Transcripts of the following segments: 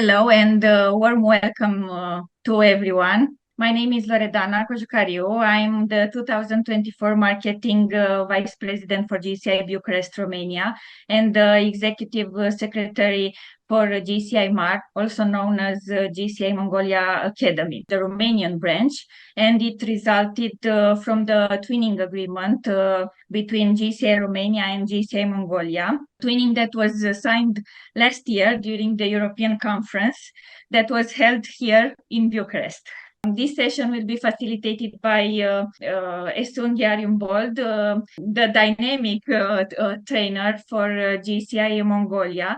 Hello and warm welcome to everyone. My name is Lordana Cojocariu. I'm the 2024 Marketing Vice President for JCI Bucharest, Romania, and the Executive Secretary for JCI MAR, also known as JCI Mongolia Academy, the Romanian branch, and it resulted from the twinning agreement between JCI Romania and JCI Mongolia. Twinning that was signed last year during the European conference that was held here in Bucharest. This session will be facilitated by Esunge Ariunbold, the dynamic trainer for JCI Mongolia.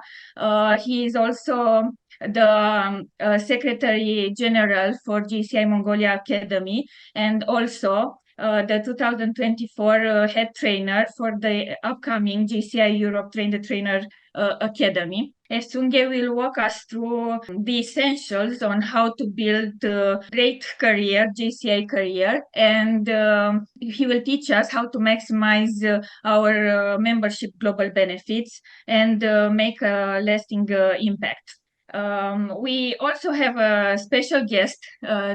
He is also the Secretary General for JCI Mongolia Academy and also the 2024 head trainer for the upcoming JCI Europe Train the Trainer Academy. Esunge will walk us through the essentials on how to build a great career, JCI career, and he will teach us how to maximize our membership global benefits and make a lasting impact. We also have a special guest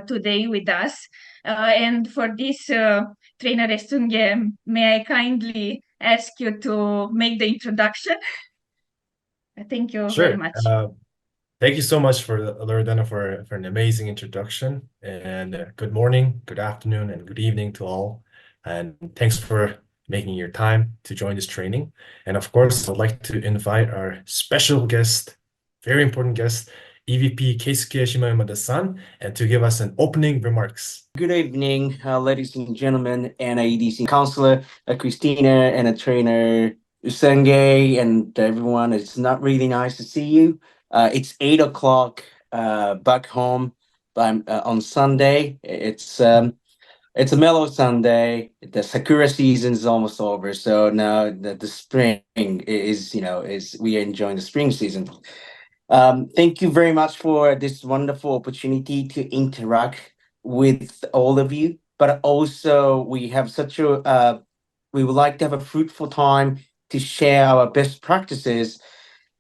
today with us. And for this, Trainer Esunge, may I kindly ask you to make the introduction? Thank you very much. Thank you so much Lordana for an amazing introduction. And good morning, good afternoon, and good evening to all. And thanks for making your time to join this training. And of course, I'd like to invite our special guest, very important guest, EVP Keisuke Shimoyamada-san, and to give us an opening remarks. Good evening, ladies and gentlemen, and EDC Counselor Christina and Trainer Esunge and everyone. It's not really nice to see you. It's 8 o'clock back home on Sunday. It's a mellow Sunday. The sakura season is almost over, so now the spring is we are enjoying the spring season. Thank you very much for this wonderful opportunity to interact with all of you. But also, we would like to have a fruitful time to share our best practices.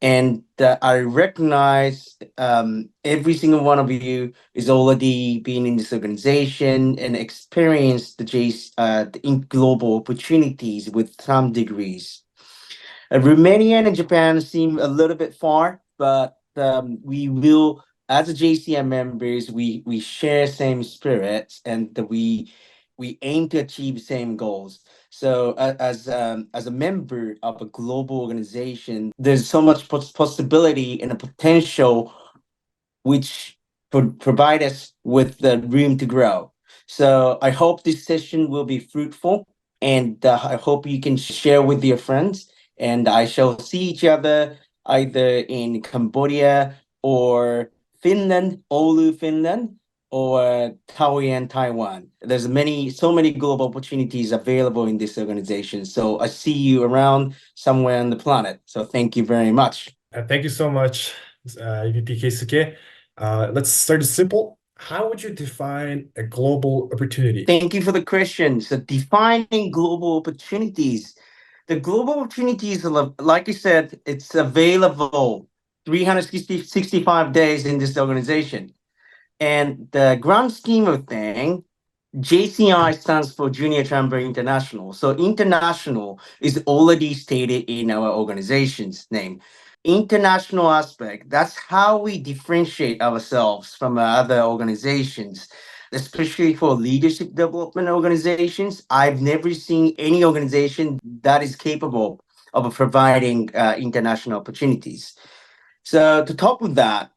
And I recognize every single one of you is already been in this organization and experienced the global opportunities with some degrees. Romania and Japan seem a little bit far, but we will, as a JCI members, we share same spirits and we aim to achieve same goals. So as a member of a global organization, there's so much possibility and a potential which provide us with the room to grow. So I hope this session will be fruitful, and I hope you can share with your friends. And I shall see each other either in Cambodia or Finland, Oulu, Finland, or Taoyuan, Taiwan. There's so many global opportunities available in this organization. So I see you around somewhere on the planet. So thank you very much. Thank you so much, EVP Keisuke. Let's start simple. How would you define a global opportunity? Thank you for the question. So defining global opportunities. The global opportunities, like you said, it's available 365 days in this organization. And the grand scheme of thing, JCI stands for Junior Chamber International. So international is already stated in our organization's name. International aspect, that's how we differentiate ourselves from other organizations, especially for leadership development organizations. I've never seen any organization that is capable of providing international opportunities. So to top of that,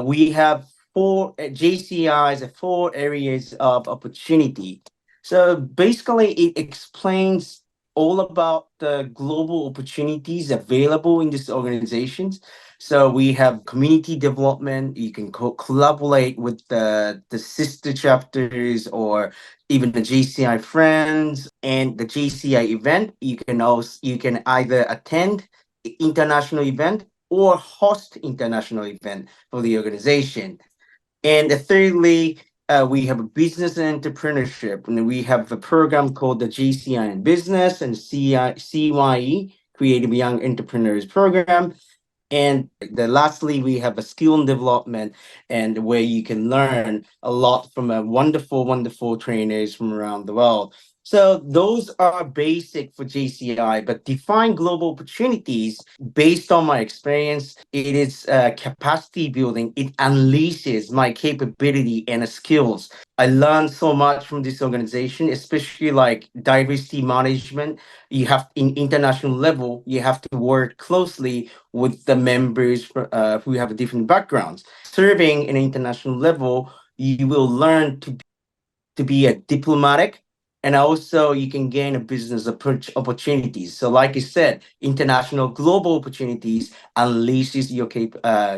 we have four areas of opportunity. So basically, it explains all about the global opportunities available in these organizations. So we have community development. You can collaborate with the sister chapters or even the JCI friends and the JCI event. You can either attend international event or host international event for the organization. And thirdly, we have a business and entrepreneurship, and we have a program called the JCI in Business and CYE, Creative Young Entrepreneurs Program. And lastly, we have a skill development, and where you can learn a lot from a wonderful trainers from around the world. So those are basic for JCI, but define global opportunities based on my experience. It is capacity building. It unleashes my capability and skills. I learned so much from this organization, especially like diversity management. You have in international level, you have to work closely with the members who have different backgrounds. Serving in an international level, you will learn to be a diplomatic, and also you can gain a business approach opportunities. So like I said, international global opportunities unleashes your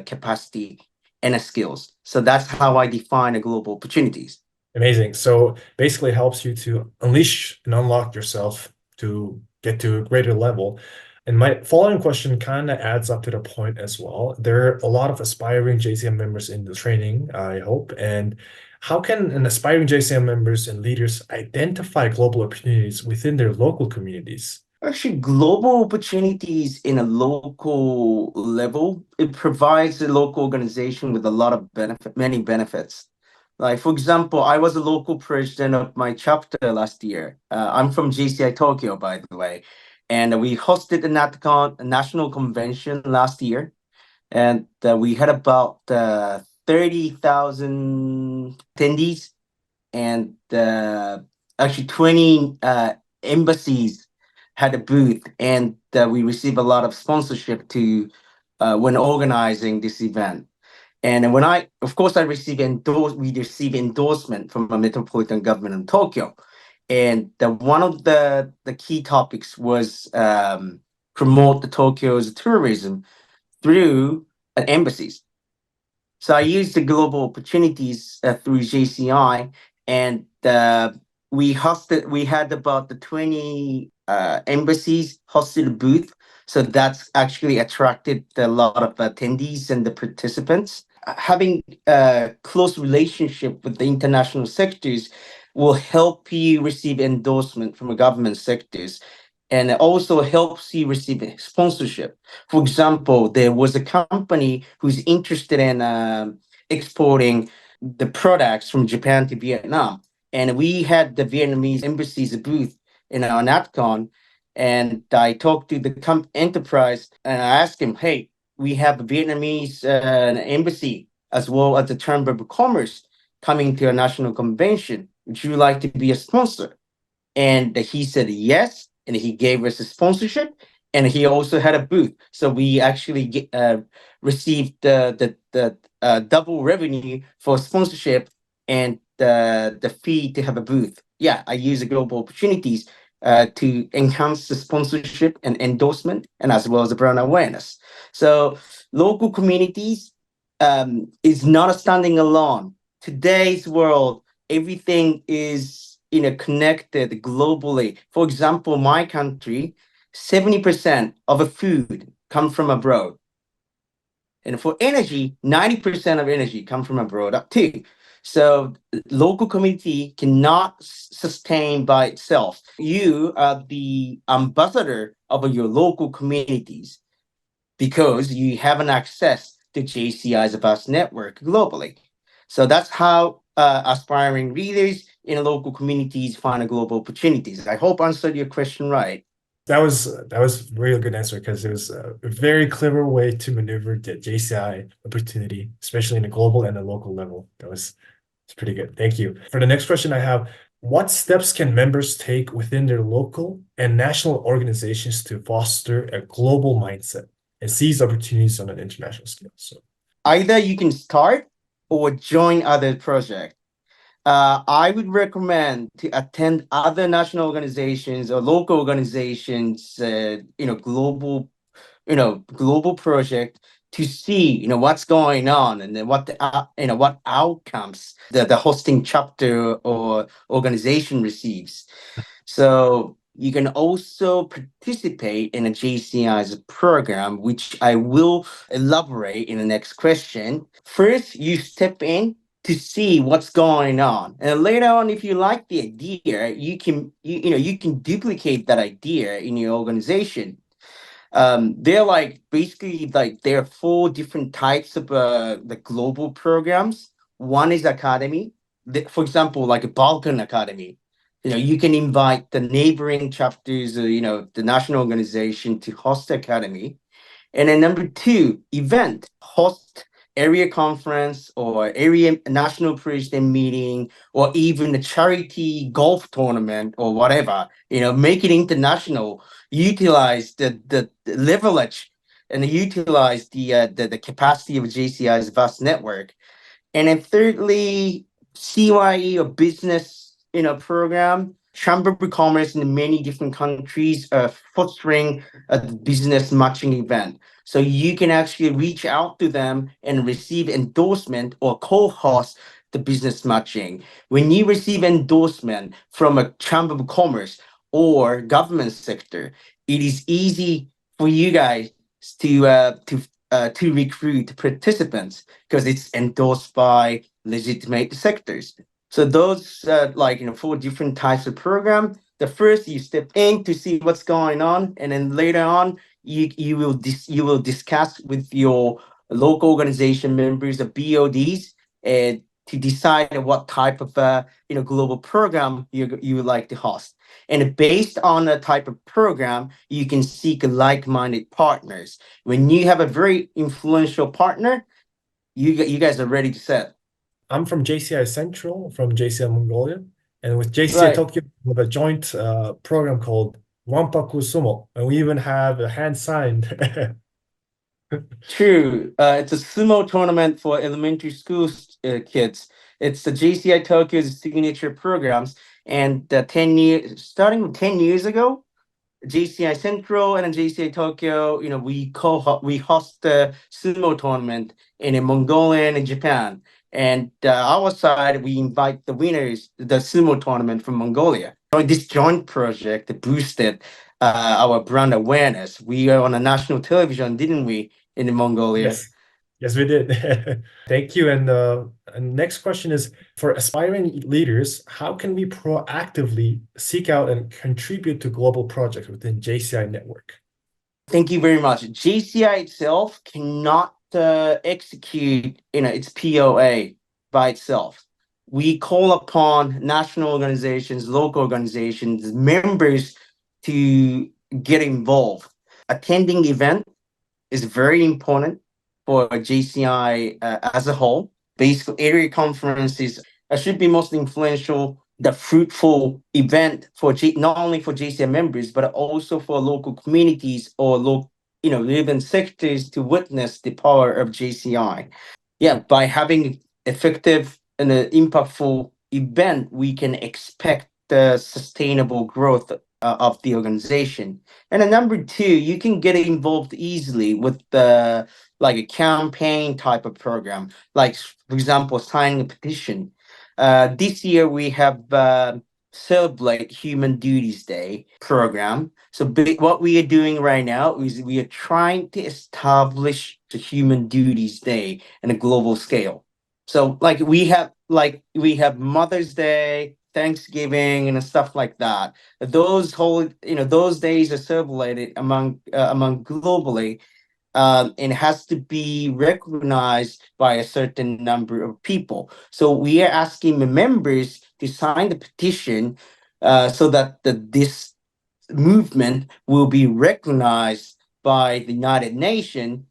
capacity and skills. So that's how I define a global opportunities. Amazing. So basically helps you to unleash and unlock yourself to get to a greater level. And my following question kind of adds up to the point as well. There are a lot of aspiring JCM members in the training, I hope. And how can an aspiring JCM members and leaders identify global opportunities within their local communities? Actually, global opportunities in a local level, it provides the local organization with a lot of many benefits. Like, for example, I was a local president of my chapter last year. I'm from JCI Tokyo, by the way. And we hosted a national convention last year. And we had about 30,000 attendees, and actually 20 embassies had a booth, and we received a lot of sponsorship to when organizing this event. And when of course, we received endorsement from a metropolitan government in Tokyo. And one of the key topics was promote the Tokyo's tourism through embassies. So I used the global opportunities through JCI, and we had about the 20 embassies hosted a booth. So that's actually attracted a lot of attendees and the participants. Having a close relationship with the international sectors will help you receive endorsement from the government sectors, and it also helps you receive sponsorship. For example, there was a company who's interested in exporting the products from Japan to Vietnam, and we had the Vietnamese embassy's booth in our NatCon, and I talked to the enterprise and I asked him, "Hey, we have a Vietnamese embassy as well as the Chamber of Commerce coming to a national convention. Would you like to be a sponsor?" And he said yes, and he gave us a sponsorship, and he also had a booth. So we actually received the double revenue for sponsorship and the fee to have a booth. Yeah, I use the global opportunities to enhance the sponsorship and endorsement, and as well as the brand awareness. So local communities is not standing alone. Today's world, everything is connected globally. For example, my country, 70% of the food come from abroad. And for energy, 90% of energy come from abroad too. So local community cannot sustain by itself. You are the ambassador of your local communities because you have an access to JCI's vast network globally. So that's how aspiring leaders in local communities find global opportunities. I hope I answered your question right. That was a really good answer, because it was a very clever way to maneuver the JCI opportunity, especially in a global and a local level. It's pretty good. Thank you. For the next question I have, what steps can members take within their local and national organizations to foster a global mindset and seize opportunities on an international scale? So either you can start or join other projects. I would recommend to attend other national organizations or local organizations, global project, to see, what's going on, and then what outcomes the hosting chapter or organization receives. So you can also participate in a JCI's program, which I will elaborate in the next question. First, you step in to see what's going on, and later on, if you like the idea, you can duplicate that idea in your organization. They're like basically like there are four different types of the global programs. One is academy. For example, like a Balkan Academy. You can invite the neighboring chapters, the national organization to host the academy. And then number two, event, host area conference or area national president meeting or even a charity golf tournament or whatever, make it international, utilize the leverage and utilize the capacity of JCI's vast network. And then thirdly, CYE or business, program, Chamber of Commerce in many different countries fostering a business matching event. So you can actually reach out to them and receive endorsement or co-host the business matching. When you receive endorsement from a Chamber of Commerce or government sector, it is easy for you guys to recruit participants because it's endorsed by legitimate sectors. So those four different types of program. The first you step in to see what's going on, and then later on you will discuss with your local organization members, the BODs, and to decide what type of global program you would like to host. And based on the type of program, you can seek like-minded partners. When you have a very influential partner, you guys are ready to set. I'm from JCI Central, from JCI Mongolia, and with JCI Right. Tokyo, we have a joint program called Wanpaku Sumo, and we even have a hand signed. True. It's a sumo tournament for elementary school kids. It's the JCI Tokyo's signature programs, and starting with 10 years ago, JCI Central and then JCI Tokyo, we host the sumo tournament in Mongolia and Japan. And our side, we invite the winners, the sumo tournament from Mongolia. This joint project boosted our brand awareness. We are on a national television, didn't we, in Mongolia? Yes. Yes, we did. Thank you. And next question is, for aspiring leaders, how can we proactively seek out and contribute to global projects within JCI network? Thank you very much. JCI itself cannot execute its POA by itself. We call upon national organizations, local organizations, members to get involved. Attending event is very important for JCI as a whole. Basically, area conferences should be most influential, the fruitful event for not only for JCI members, but also for local communities or even sectors to witness the power of JCI. Yeah, by having effective and impactful event, we can expect the sustainable growth of the organization. And then number two, you can get involved easily with the like a campaign type of program, like for example, signing a petition. This year we have Celebrate Human Duties Day program. So what we are doing right now is we are trying to establish the Human Duties Day on a global scale. So we have Mother's Day, Thanksgiving, and stuff like that. Those days are celebrated among globally, and it has to be recognized by a certain number of people. So we are asking the members to sign the petition so that this movement will be recognized by the United Nations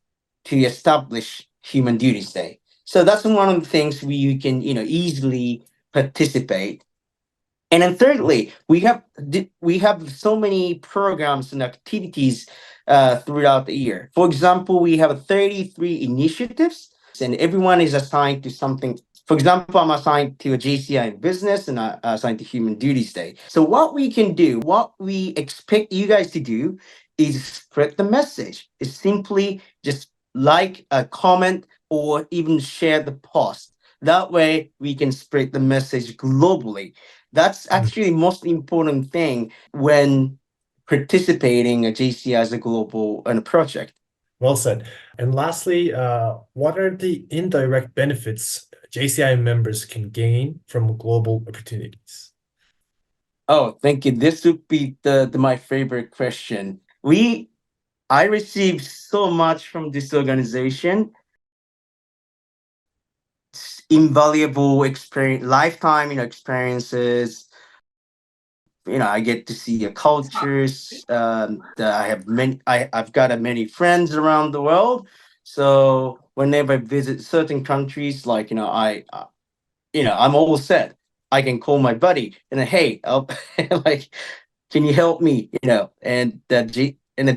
to establish Human Duties Day. So that's one of the things you can easily participate. And then thirdly, we have so many programs and activities throughout the year. For example, we have 33 initiatives, and everyone is assigned to something. For example, I'm assigned to a JCI business, and I'm assigned to Human Duties Day. So what we can do, what we expect you guys to do, is spread the message. It's simply just like a comment or even share the post. That way, we can spread the message globally. That's actually the most important thing when participating at JCI as a global project. Well said. And lastly, what are the indirect benefits JCI members can gain from global opportunities? Oh, thank you. This would be my favorite question. I received so much from this organization. It's invaluable experience, lifetime, experiences. I get to see the cultures. I have many. I've got many friends around the world. So whenever I visit certain countries, like I'm all set. I can call my buddy and hey, like, can you help me? And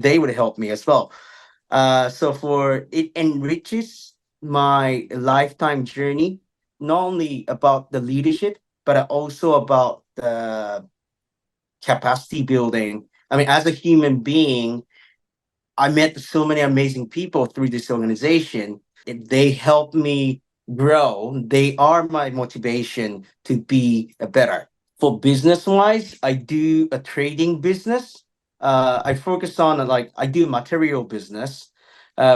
they would help me as well. So for it enriches my lifetime journey, not only about the leadership, but also about the capacity building. I mean, as a human being, I met so many amazing people through this organization. They help me grow. They are my motivation to be a better. For business wise, I do a trading business. I focus on I do material business.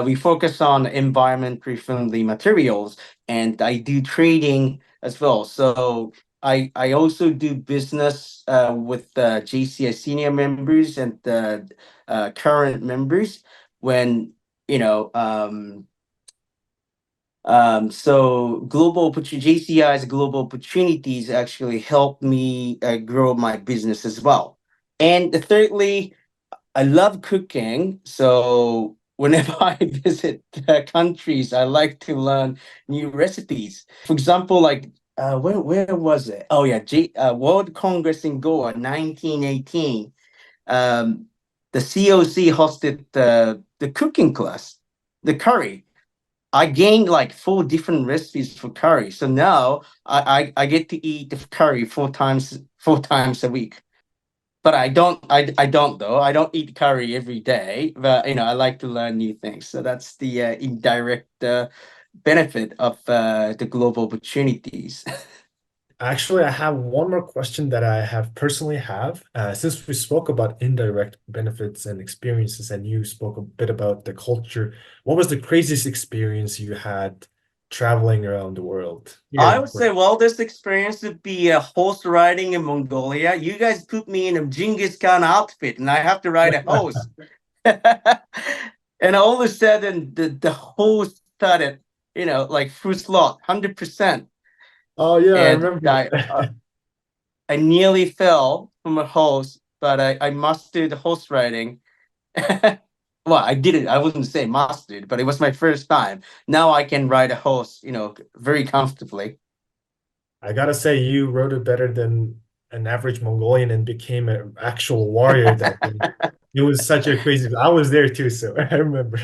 We focus on environmentally friendly materials, and I do trading as well. So I also do business with the JCI senior members and the current members when you know so JCI's global opportunities actually help me grow my business as well. And thirdly, I love cooking. So whenever I visit countries, I like to learn new recipes. For example, where was it? Oh yeah, World Congress in Goa, 1918. Um, the COC hosted the cooking class, the curry. I gained like 4 different recipes for curry. So now I get to eat the curry 4 times a week. But I don't though. I don't eat curry every day, but I like to learn new things. So that's the indirect benefit of the global opportunities. Actually, I have one more question that I have personally have. Since we spoke about indirect benefits and experiences, and you spoke a bit about the culture, what was the craziest experience you had traveling around the world? I would say, well, this experience would be a horse riding in Mongolia. You guys put me in a Genghis Khan outfit, and I have to ride a horse. And all of a sudden, the horse started, like full slot, 100%. Oh yeah, I And remember. I nearly fell from a horse, but I mastered horse riding. Well, I didn't. I wouldn't say mastered, but it was my first time. Now I can ride a horse, very comfortably. I gotta say, you rode it better than an average Mongolian and became an actual warrior that day. It was such a crazy. I was there too, so I remember.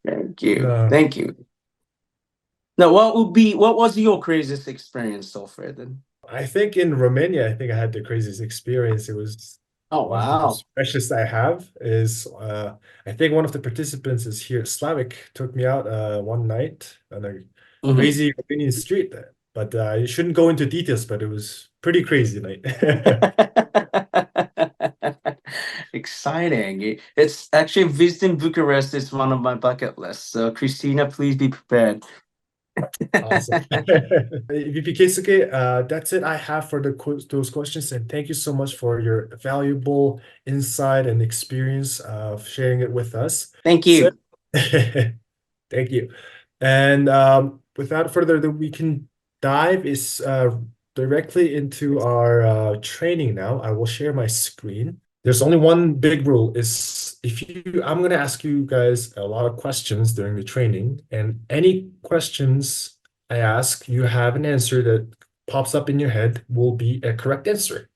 Thank you. Uh, Thank you. Now, what was your craziest experience so far then? I think in Romania, I think I had the craziest experience. It was Oh, one of the wow. most precious I have is I think one of the participants is here. Slavic took me out one night on a Mhm. crazy Romanian street, but you shouldn't go into details, but it was pretty crazy night. Exciting. It's actually visiting Bucharest is one of my bucket lists. So, Christina, please be prepared. Awesome. EVP Keisuke, that's it I have for those questions. And thank you so much for your valuable insight and experience of sharing it with us. Thank So, you. thank you. And without further ado, we can dive directly into our training now. I will share my screen. There's only one big rule is I'm going to ask you guys a lot of questions during the training, and any questions I ask, you have an answer that pops up in your head will be a correct answer.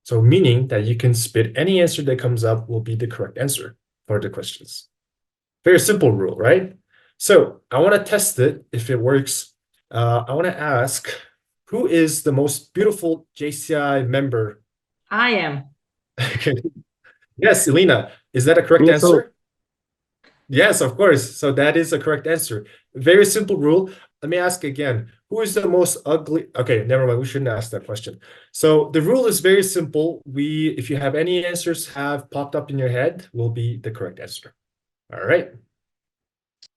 So meaning that you can spit any answer that comes up will be the correct answer for the questions. Very simple rule, right? So I want to test it if it works. I want to ask, who is the most beautiful JCI member? I am. Okay. Yes, Elena, is that a correct Me too. answer? Yes, of course. So that is a correct answer. Very simple rule. Let me ask again. Who is the most ugly? Okay, never mind. We shouldn't ask that question. So the rule is very simple. If you have any answers have popped up in your head, will be the correct answer. All right.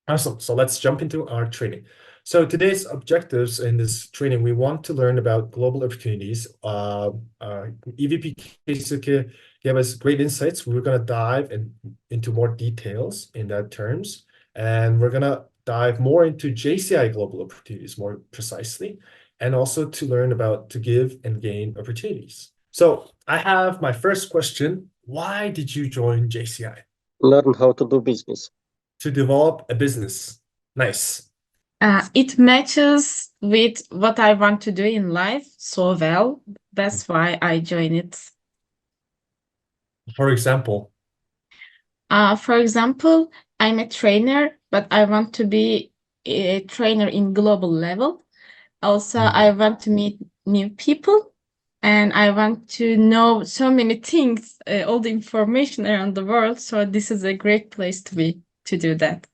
Awesome. So let's jump into our training. So today's objectives in this training, we want to learn about global opportunities. EVP Keisuke gave us great insights. We're going to dive into more details in that terms, and we're going to dive more into JCI global opportunities more precisely, and also to learn about to give and gain opportunities. So I have my first question. Why did you join JCI? Learn how to do business. To develop a business. Nice. It matches with what I want to do in life so well. That's why I joined it. For example, For example, I'm a trainer, but I want to be a trainer in global level. Also, I want to meet new people, and I want to know so many things, all the information around the world. So this is a great place to be to do that.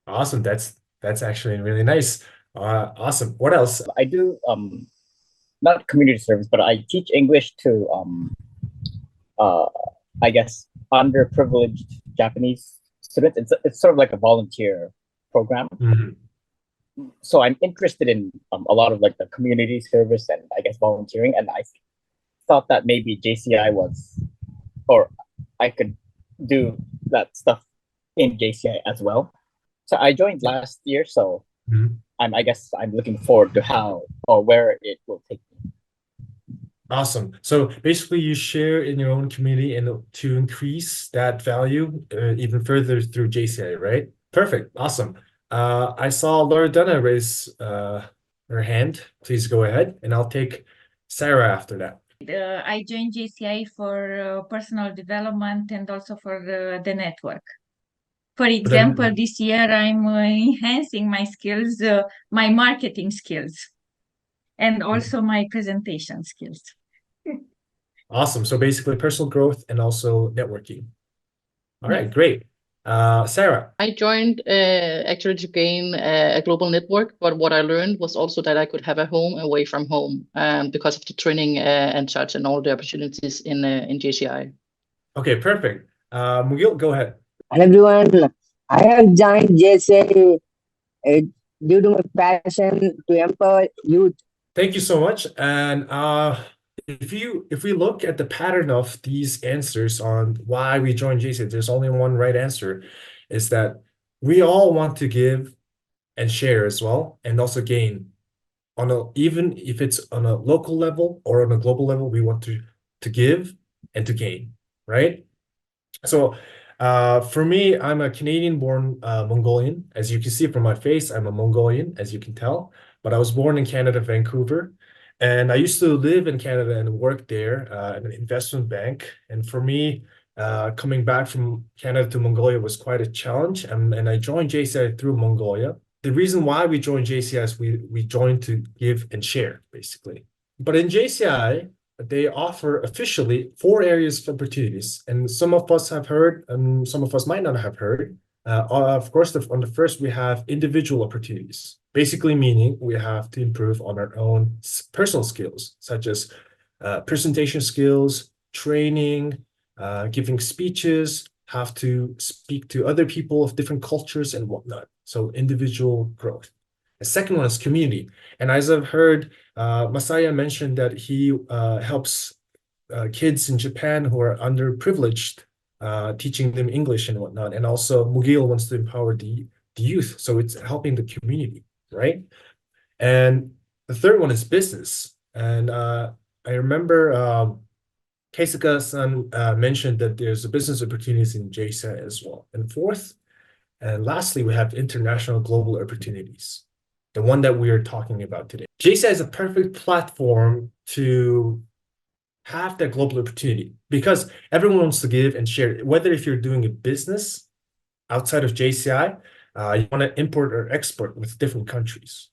awesome. That's actually really nice. Awesome. What else? I do not community service, but I teach English to I guess underprivileged Japanese students. It's sort of like a volunteer program. Mhm. So I'm interested in a lot of like the community service and I guess volunteering, and I thought that maybe JCI was, or I could do that stuff in JCI as well. So I joined last year, so Mhm. I guess I'm looking forward to how or where it will take me. Awesome. So basically, you share in your own community and to increase that value even further through JCI, right? Perfect. Awesome. I saw Lordana raise her hand. Please go ahead, and I'll take Sarah after that. I joined JCI for personal development and also for the network. For example, this year I'm enhancing my skills, my marketing skills, and also my presentation skills. Awesome. So basically, personal growth and also networking. All right, great. Sarah. I joined actually to gain a global network, but what I learned was also that I could have a home away from home because of the training and such and all the opportunities in JCI. Okay, perfect. Mugil, go ahead. Hello everyone, I have joined JCI due to my passion to empower youth. Thank you so much. And if we look at the pattern of these answers on why we joined JCI, there's only one right answer, is that we all want to give and share as well, and also gain on even if it's on a local level or on a global level, we want to give and to gain, right? So for me, I'm a Canadian-born Mongolian. As you can see from my face, I'm a Mongolian, as you can tell. But I was born in Canada, Vancouver. And I used to live in Canada and work there in an investment bank. And for me, coming back from Canada to Mongolia was quite a challenge. And I joined JCI through Mongolia. The reason why we joined JCI is we joined to give and share, basically. But in JCI, they offer officially 4 areas of opportunities, and some of us have heard, and some of us might not have heard. Of course, on the first, we have individual opportunities, basically meaning we have to improve on our own personal skills, such as presentation skills, training, giving speeches, have to speak to other people of different cultures and whatnot. So individual growth. The second one is community. And as I've heard, Masaya mentioned that he helps kids in Japan who are underprivileged, teaching them English and whatnot. And also Mugil wants to empower the youth. So it's helping the community, right? And the third one is business. And I remember Keisuke-san mentioned that there's a business opportunities in JCI as well. And fourth, and lastly, we have international global opportunities, the one that we are talking about today. JCI is a perfect platform to have that global opportunity because everyone wants to give and share. Whether if you're doing a business outside of JCI, you want to import or export with different countries,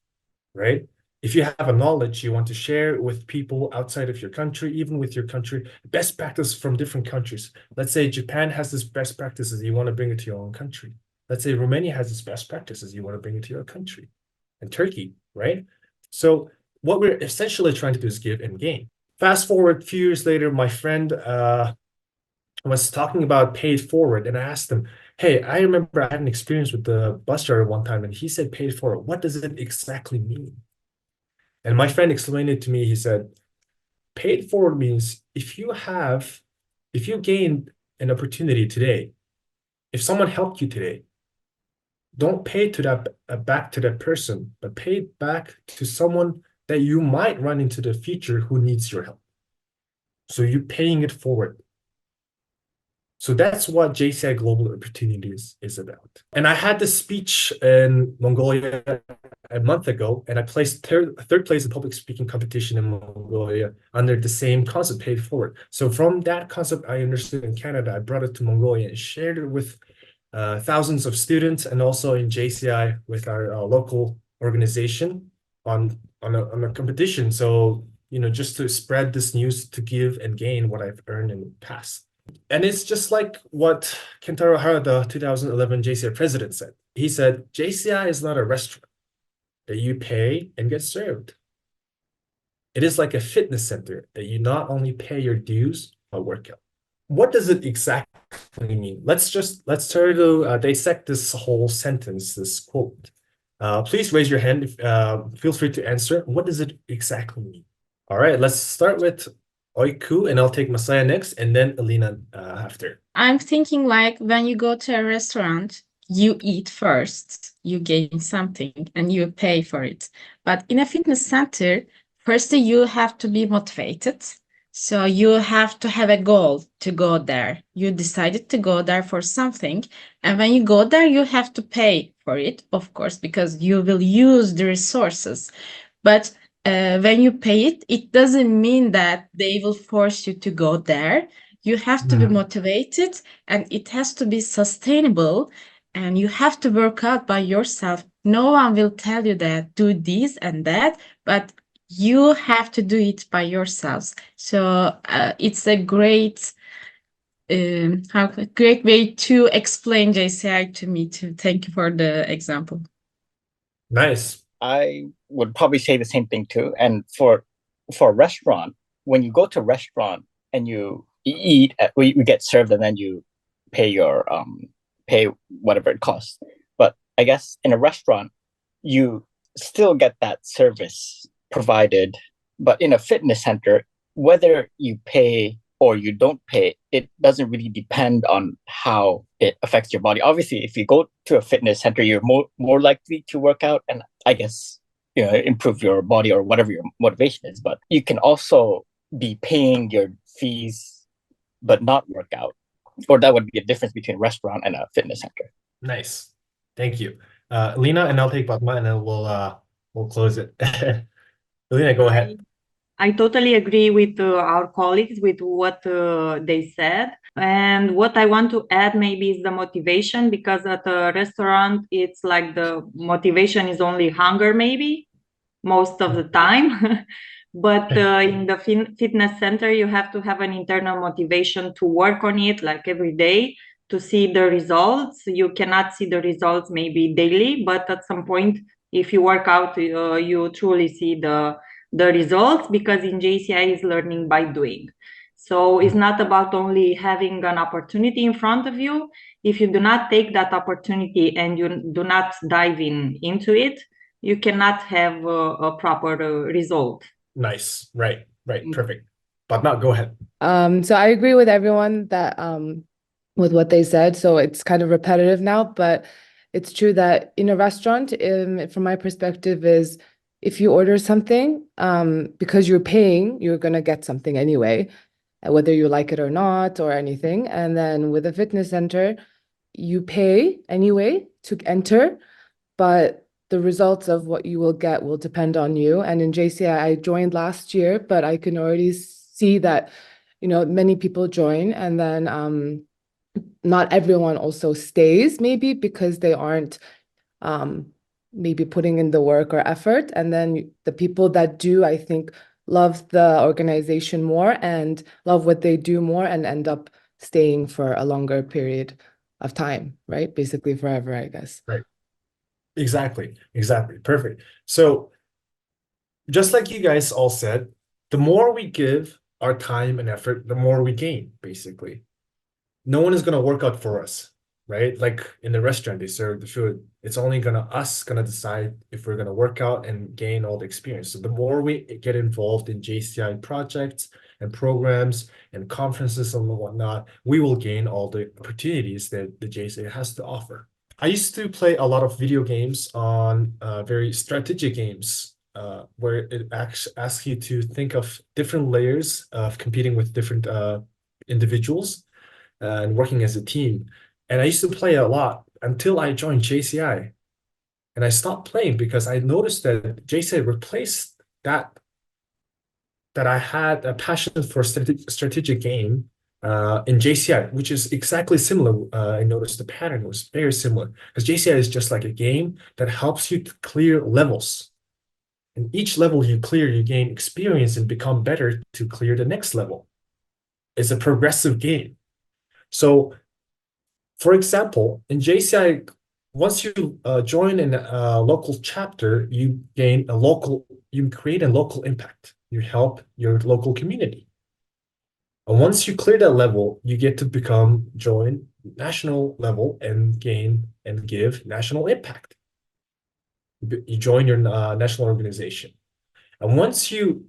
right? If you have a knowledge you want to share with people outside of your country, even with your country, best practice from different countries. Let's say Japan has this best practices, you want to bring it to your own country. Let's say Romania has its best practices, you want to bring it to your country. And Turkey, right? So what we're essentially trying to do is give and gain. Fast forward a few years later, my friend was talking about paid forward, and I asked him, hey, I remember I had an experience with the bus driver one time, and he said paid forward. What does it exactly mean? And my friend explained it to me. He said, paid forward means if you have if you gained an opportunity today, if someone helped you today, don't pay to that back to that person, but pay it back to someone that you might run into the future who needs your help. So you're paying it forward. So that's what JCI Global Opportunities is about. And I had this speech in Mongolia a month ago, and I placed third place in public speaking competition in Mongolia under the same concept, pay it forward. So from that concept I understood in Canada, I brought it to Mongolia and shared it with thousands of students, and also in JCI with our local organization on a competition. So, just to spread this news, to give and gain what I've earned in the past. And it's just like what Kentaro Hara, the 2011 JCI president, said. He said, JCI is not a restaurant that you pay and get served. It is like a fitness center that you not only pay your dues, but work out. What does it exactly mean? Let's try to dissect this whole sentence, this quote. Please raise your hand. Feel free to answer. What does it exactly mean? All right, let's start with Oiku, and I'll take Masaya next, and then Alina after. I'm thinking like when you go to a restaurant, you eat first, you gain something, and you pay for it. But in a fitness center, firstly, you have to be motivated. So you have to have a goal to go there. You decided to go there for something. And when you go there, you have to pay for it, of course, because you will use the resources. But when you pay it, it doesn't mean that they will force you to go there. You have to be motivated, and it has to be sustainable, and you have to work out by yourself. No one will tell you that do this and that, but you have to do it by yourselves. So it's a great way to explain JCI to me too. Thank you for the example. Nice. I would probably say the same thing too. And for a restaurant, when you go to a restaurant and you eat, you get served, and then you pay your pay whatever it costs. But I guess in a restaurant, you still get that service provided. But in a fitness center, whether you pay or you don't pay, it doesn't really depend on how it affects your body. Obviously, if you go to a fitness center, you're more likely to work out and I guess improve your body or whatever your motivation is. But you can also be paying your fees but not work out. Or that would be a difference between a restaurant and a fitness center. Nice. Thank you. Lena, and I'll take Padma, and then we'll close it. Lena, go ahead. I totally agree with our colleagues with what they said. And what I want to add maybe is the motivation, because at a restaurant, it's like the motivation is only hunger, maybe most of the time. But in the fitness center, you have to have an internal motivation to work on it like every day to see the results. You cannot see the results maybe daily, but at some point, if you work out, you truly see the results, because in JCI is learning by doing. So it's not about only having an opportunity in front of you. If you do not take that opportunity and you do not dive into it, you cannot have a proper result. Nice. Right. Perfect. Padma, go ahead. So I agree with everyone that with what they said. So it's kind of repetitive now, but it's true that in a restaurant, from my perspective, is if you order something, because you're paying, you're gonna get something anyway, whether you like it or not or anything. And then with a fitness center, you pay anyway to enter, but the results of what you will get will depend on you. And in JCI, I joined last year, but I can already see that, many people join, and then not everyone also stays, maybe because they aren't maybe putting in the work or effort. And then the people that do, I think, love the organization more and love what they do more and end up staying for a longer period of time, right? Basically forever, I guess. Right. Exactly. Perfect. So just like you guys all said, the more we give our time and effort, the more we gain, basically. No one is going to work out for us, right? Like in the restaurant, they serve the food. It's only us gonna decide if we're gonna work out and gain all the experience. So the more we get involved in JCI projects, and programs and conferences and whatnot, we will gain all the opportunities that the JCI has to offer. I used to play a lot of video games on very strategic games where it asks you to think of different layers of competing with different individuals and working as a team. And I used to play a lot until I joined JCI. And I stopped playing because I noticed that JCI replaced that I had a passion for strategic game in JCI, which is exactly similar. I noticed the pattern was very similar because JCI is just like a game that helps you to clear levels. And each level you clear, you gain experience and become better to clear the next level. It's a progressive game. So, for example, in JCI, once you join in a local chapter, you create a local impact. You help your local community. And once you clear that level, you get to join national level and gain and give national impact. You join your national organization. And once you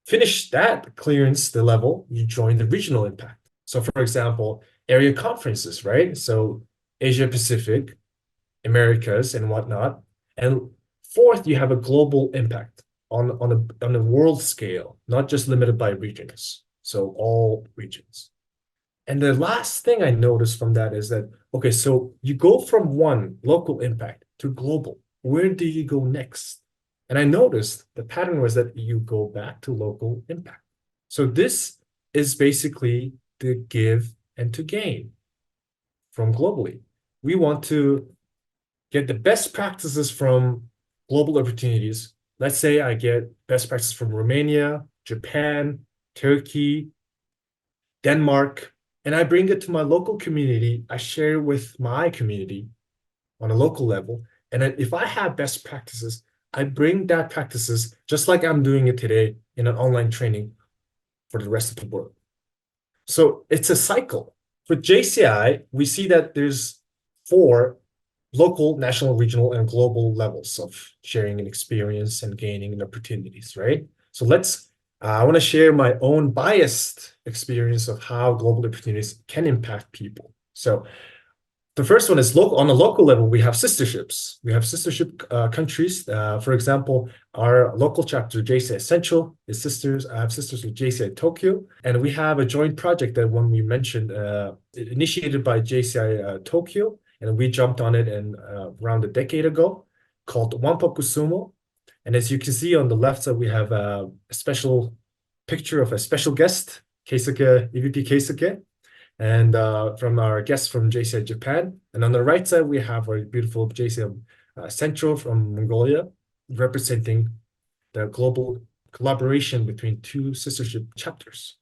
finish that clearance, the level, you join the regional impact. So for example, area conferences, right? So Asia Pacific, Americas and whatnot. And fourth, you have a global impact on a world scale, not just limited by regions. So all regions. And the last thing I noticed from that is that, okay, so you go from one local impact to global. Where do you go next? And I noticed the pattern was that you go back to local impact. So this is basically the give and to gain from globally. We want to get the best practices from global opportunities. Let's say I get best practices from Romania, Japan, Turkey, Denmark, and I bring it to my local community. I share with my community on a local level. And then if I have best practices, I bring that practices just like I'm doing it today in an online training for the rest of the world. So it's a cycle. For JCI, we see that there's 4 local, national, regional, and global levels of sharing an experience and gaining opportunities, right? So I want to share my own biased experience of how global opportunities can impact people. So the first one is local. On a local level, we have sisterships. We have sistership countries. For example, our local chapter, JCI Central, is sisters. I have sisters with JCI Tokyo, and we have a joint project that when we mentioned, initiated by JCI Tokyo, and we jumped on it around a decade ago, called Wanpoku Sumo. And as you can see on the left side, we have a special picture of a special guest, EVP Keisuke, and from our guests from JCI Japan. And on the right side, we have our beautiful JCI Central from Mongolia, representing the global collaboration between 2 sistership chapters.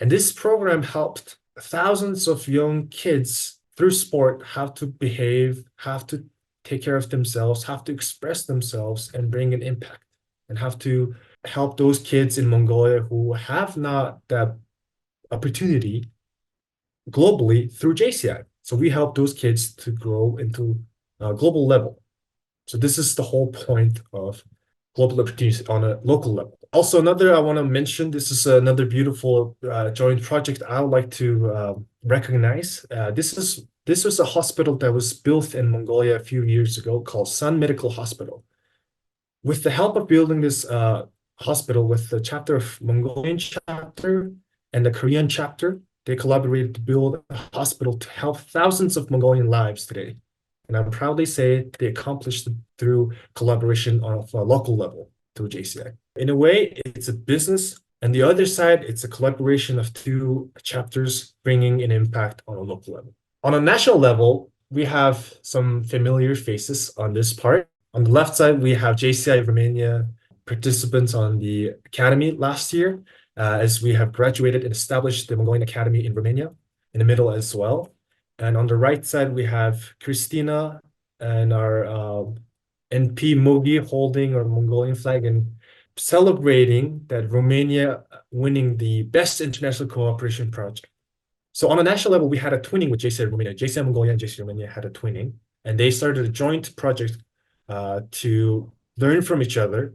And this program helped thousands of young kids through sport how to behave, how to take care of themselves, have to express themselves and bring an impact, and have to help those kids in Mongolia who have not that opportunity globally through JCI. So we help those kids to grow into a global level. So this is the whole point of global opportunities on a local level. Also, I want to mention, this is another beautiful joint project I would like to recognize. This was a hospital that was built in Mongolia a few years ago called Sun Medical Hospital. With the help of building this hospital with the chapter of Mongolian chapter and the Korean chapter, they collaborated to build a hospital to help thousands of Mongolian lives today. And I'm proudly say they accomplished it through collaboration on a local level through JCI. In a way, it's a business, and the other side, it's a collaboration of 2 chapters bringing an impact on a local level. On a national level, we have some familiar faces on this part. On the left side, we have JCI Romania participants on the academy last year, as we have graduated and established the Mongolian Academy in Romania, in the middle as well. And on the right side, we have Christina and our NP Mogi holding our Mongolian flag and celebrating that Romania winning the Best International Cooperation Project. So on a national level, we had a twinning with JCI Romania. JCI Mongolia and JCI Romania had a twinning, and they started a joint project to learn from each other.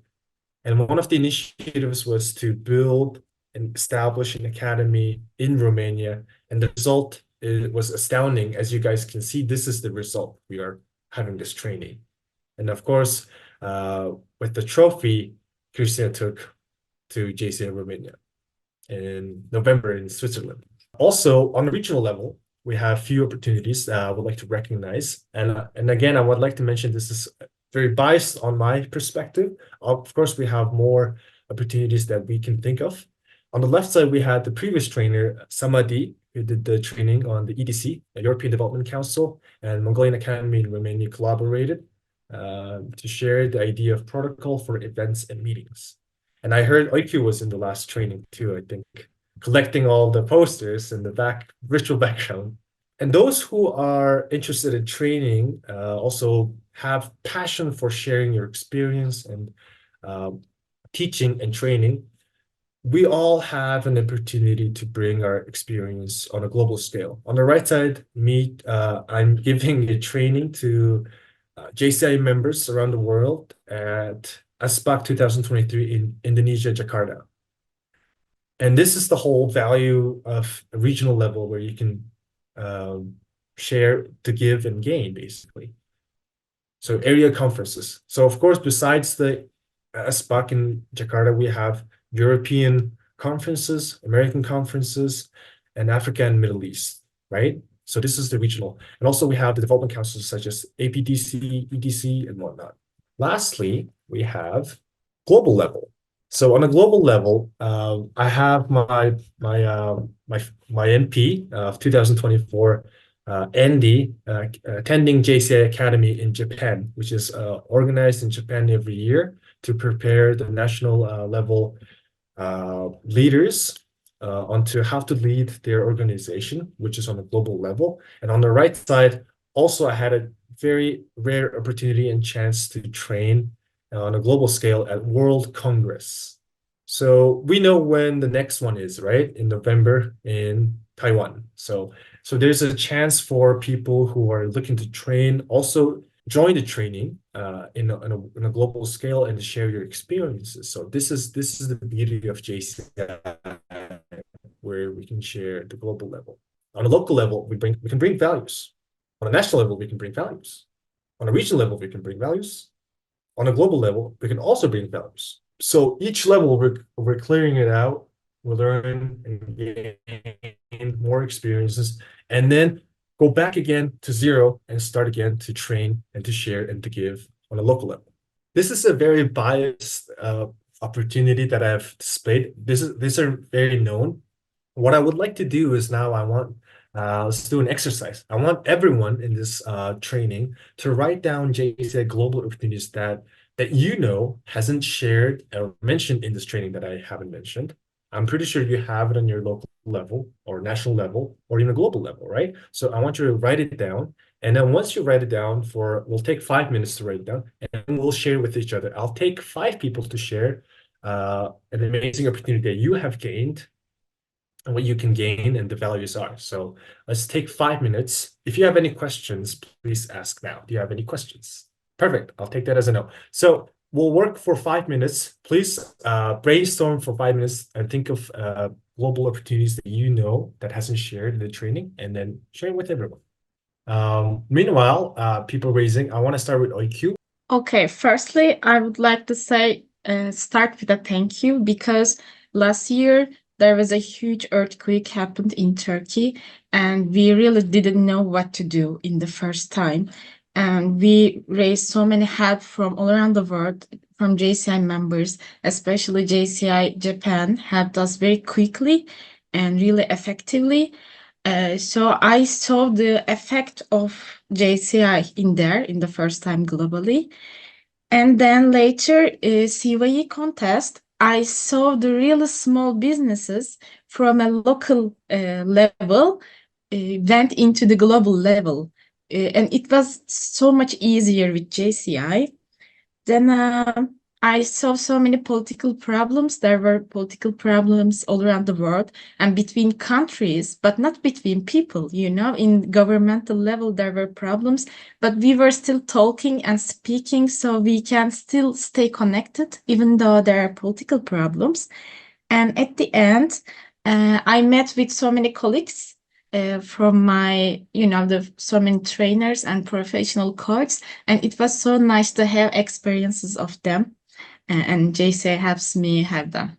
And one of the initiatives was to build and establish an academy in Romania. And the result was astounding. As you guys can see, this is the result. We are having this training. And of course, with the trophy, Christina took to JCI Romania in November in Switzerland. Also, on the regional level, we have few opportunities that I would like to recognize. And again, I would like to mention this is very biased on my perspective. Of course, we have more opportunities that we can think of. On the left side, we had the previous trainer, Samadi, who did the training on the EDC, the European Development Council, and Mongolian Academy in Romania collaborated to share the idea of protocol for events and meetings. And I heard Oikyu was in the last training too, I think, collecting all the posters in the virtual background. And those who are interested in training also have passion for sharing your experience and teaching and training. We all have an opportunity to bring our experience on a global scale. On the right side, I'm giving a training to JCI members around the world at ASPAC 2023 in Indonesia, Jakarta. And this is the whole value of a regional level where you can share to give and gain, basically. So area conferences. So of course, besides the ASPAC in Jakarta, we have European conferences, American conferences, and Africa and Middle East, right? So this is the regional. And also we have the development councils such as APDC, EDC, and whatnot. Lastly, we have global level. So on a global level, I have my MP of 2024, Andy, attending JCI Academy in Japan, which is organized in Japan every year to prepare the national level leaders onto how to lead their organization, which is on a global level. And on the right side, also I had a very rare opportunity and chance to train on a global scale at World Congress. So we know when the next one is, right? In November in Taiwan. So there's a chance for people who are looking to train also join the training in a global scale and to share your experiences. So this is the beauty of JCI, where we can share the global level. On a local level, we can bring values. On a national level, we can bring values. On a regional level, we can bring values. On a global level, we can also bring values. So each level, we're clearing it out. We learn and gain more experiences, and then go back again to zero and start again to train and to share and to give on a local level. This is a very biased opportunity that I've displayed. These are very known. What I would like to do is now let's do an exercise. I want everyone in this training to write down JCI global opportunities that you know hasn't shared or mentioned in this training that I haven't mentioned. I'm pretty sure you have it on your local level or national level or even a global level, right? So I want you to write it down. And then once you write it down we'll take 5 minutes to write it down and we'll share with each other. I'll take 5 people to share an amazing opportunity that you have gained and what you can gain and the values are. So let's take 5 minutes. If you have any questions, please ask now. Do you have any questions? Perfect. I'll take that as a no. So we'll work for 5 minutes. Please brainstorm for 5 minutes and think of global opportunities that you know that hasn't shared in the training and then share it with everyone. Meanwhile, people raising, I want to start with Oikyu. Okay, firstly, I would like to say start with a thank you because last year there was a huge earthquake happened in Turkey and we really didn't know what to do in the first time. And we raised so many help from all around the world, from JCI members, especially JCI Japan helped us very quickly and really effectively. So I saw the effect of JCI in the first time globally. And then later, CYE contest, I saw the really small businesses from a local level went into the global level. And it was so much easier with JCI. Then I saw so many political problems. There were political problems all around the world and between countries, but not between people, in governmental level, there were problems, but we were still talking and speaking so we can still stay connected, even though there are political problems. And at the end, I met with so many colleagues from my, so many trainers and professional coaches, and it was so nice to have experiences of them, and JCI helps me have them.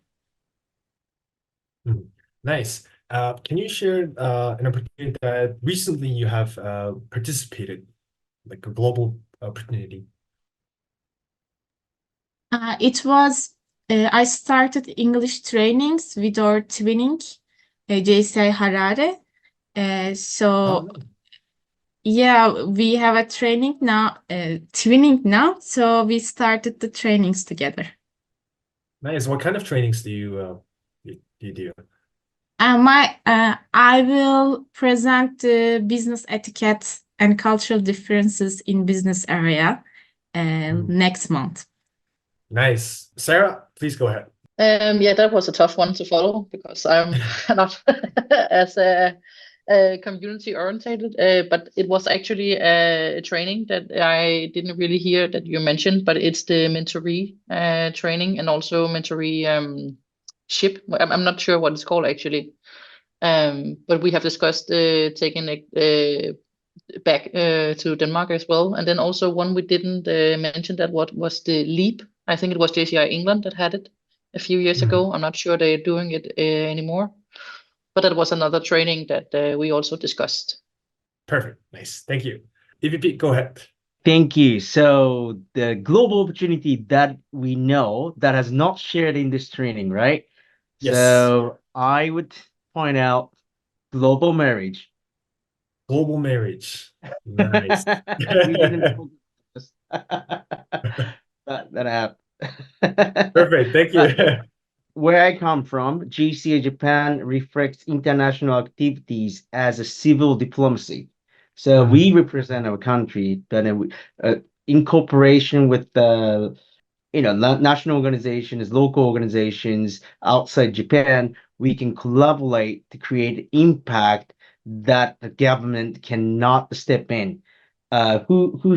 Nice. Can you share an opportunity that recently you have participated, like a global opportunity? It was, I started English trainings with our twinning, JCI Harare. So yeah, we have a training now, twinning now. So we started the trainings together. Nice. What kind of trainings do you do? I will present the business etiquette and cultural differences in business area next month. Nice. Sarah, please go ahead. Yeah, that was a tough one to follow because I'm not as community orientated, but it was actually a training that I didn't really hear that you mentioned, but it's the mentoree training and also mentoree ship. I'm not sure what it's called actually, but we have discussed taking it back to Denmark as well, and then also one we didn't mention that what was the leap. I think it was JCI England that had it a few years ago. I'm not sure they're doing it anymore. But that was another training that we also discussed. Perfect. Nice. Thank you. EVP, go ahead. Thank you. So the global opportunity that we know that has not shared in this training, right? Yes. So I would point out global marriage. Global marriage. Nice. We didn't focus that app. Perfect. Thank you. Where I come from, JCI Japan reflects international activities as a civil diplomacy. So we represent our country, but in cooperation with the national organizations, local organizations outside Japan, we can collaborate to create impact that the government cannot step in. Who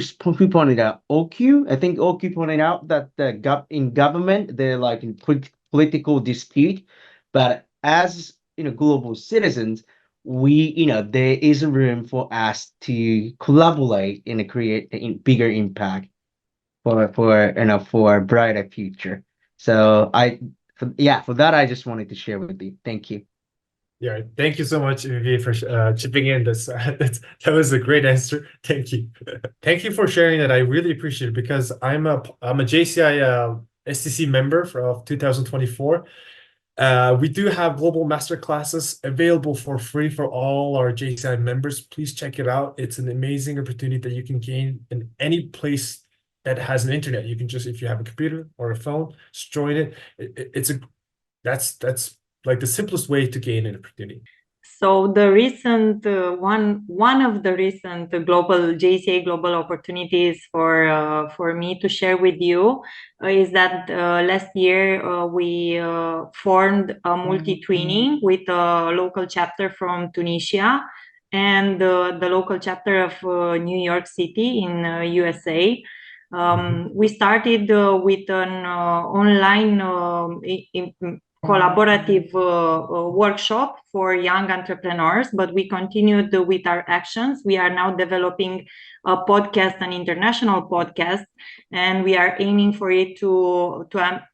pointed out? OQ? I think OQ pointed out that in government they're like in political dispute, but as global citizens, there is a room for us to collaborate and create a bigger impact for a brighter future. So for that I just wanted to share with you. Thank you. Yeah, thank you so much, Vivi, for chipping in. That was a great answer. Thank you. Thank you for sharing that. I really appreciate it because I'm a JCI STC member of 2024. We do have global master classes available for free for all our JCI members. Please check it out. It's an amazing opportunity that you can gain in any place that has an internet. You can just, if you have a computer or a phone, just join it. That's like the simplest way to gain an opportunity. So the recent one of the recent global JCI global opportunities for me to share with you is that last year we formed a multi-twinning with a local chapter from Tunisia and the local chapter of New York City in USA. We started with an online collaborative workshop for young entrepreneurs, but we continued with our actions. We are now developing a podcast, an international podcast, and we are aiming for it to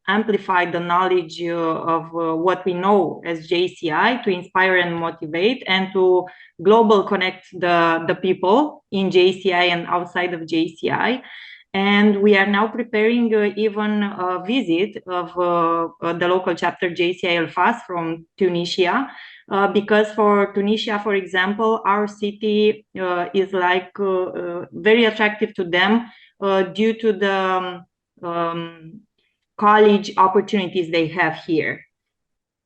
amplify the knowledge of what we know as JCI, to inspire and motivate, and to global connect the people in JCI and outside of JCI. And we are now preparing even a visit of the local chapter JCI El Fas from Tunisia, because for Tunisia, for example, our city is like very attractive to them due to the college opportunities they have here.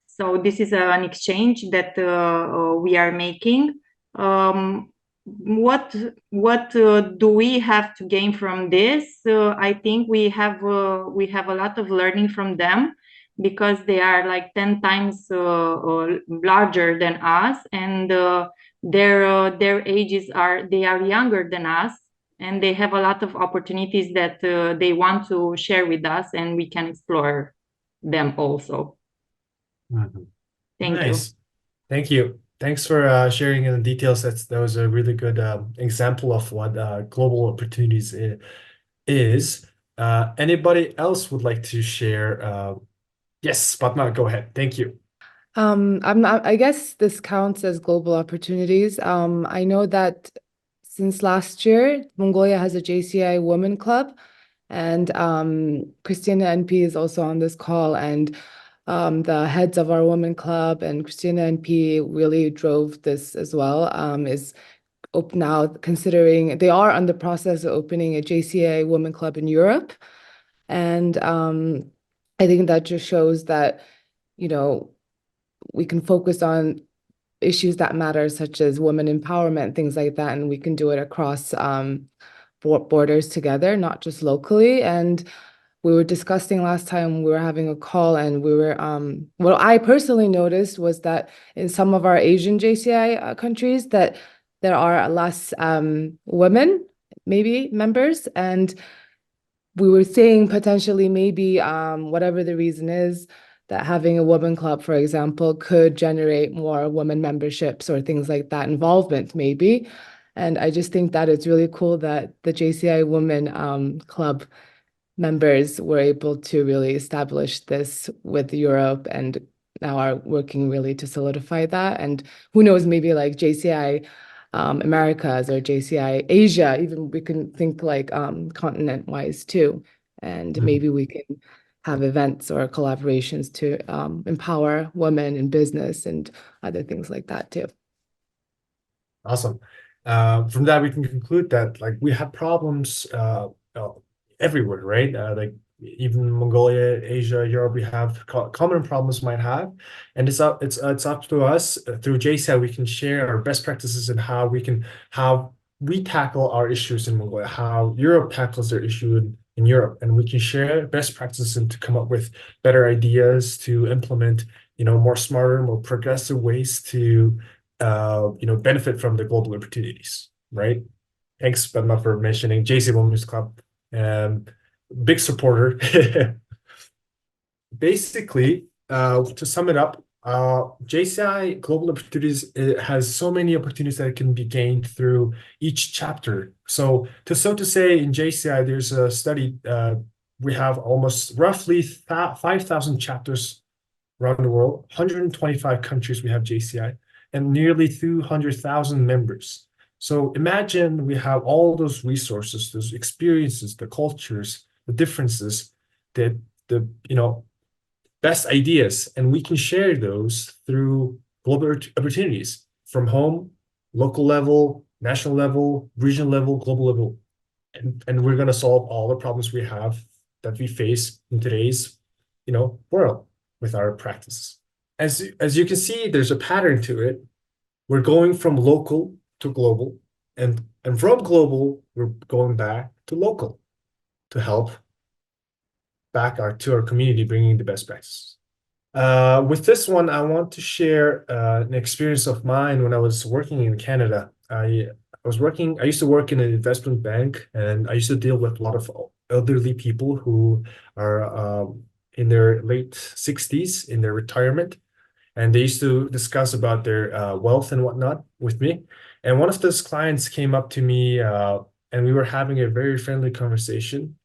So this is an exchange that we are making. What do we have to gain from this? I think we have a lot of learning from them, because they are like 10 times larger than us, and their ages are younger than us, and they have a lot of opportunities that they want to share with us, and we can explore them also. Mhm. Thank you. Nice. Thank you. Thanks for sharing in the details. That was a really good example of what global opportunities is. Anybody else would like to share? Yes, Padma, go ahead. Thank you. I guess this counts as global opportunities. I know that since last year, Mongolia has a JCI Women Club, and Christina NP is also on this call, and the heads of our Women Club and Christina NP really drove this as well. Is now considering they are on the process of opening a JCI Women Club in Europe, and I think that just shows that, you know, we can focus on issues that matter, such as women empowerment, things like that, and we can do it across borders together, not just locally. And we were discussing last time we were having a call, and we were what I personally noticed was that in some of our Asian JCI countries that there are less women maybe members, and we were saying potentially maybe whatever the reason is, that having a women club, for example, could generate more women memberships or things like that, involvement maybe. And I just think that it's really cool that the JCI Women Club members were able to really establish this with Europe, and now are working really to solidify that. And who knows, maybe like JCI Americas or JCI Asia, even we can think like continent-wise too. And maybe we can have events or collaborations to empower women in business and other things like that too. Awesome. From that, we can conclude that like we have problems everywhere, right? Like even Mongolia, Asia, Europe, we have common problems might have, and it's up to us through JCI. We can share our best practices and how we tackle our issues in Mongolia, how Europe tackles their issue in Europe, and we can share best practices and to come up with better ideas to implement, more smarter, more progressive ways to benefit from the global opportunities, right? Thanks, Padma, for mentioning JCI Women's Club. Big supporter. Basically, to sum it up, JCI Global Opportunities has so many opportunities that can be gained through each chapter. So to say, in JCI, there's a study. We have almost roughly 5,000 chapters around the world, 125 countries we have JCI, and nearly 200,000 members. So imagine we have all those resources, those experiences, the cultures, the differences, the best ideas, and we can share those through global opportunities from home, local level, national level, regional level, global level. And we're going to solve all the problems that we face in today's, world with our practice. As you can see, there's a pattern to it. We're going from local to global, and from global, we're going back to local to help back to our community, bringing the best practices. With this one, I want to share an experience of mine when I was working in Canada. I used to work in an investment bank, and I used to deal with a lot of elderly people who are in their late 60s, in their retirement. And they used to discuss about their wealth and whatnot with me. And one of those clients came up to me, and we were having a very friendly conversation.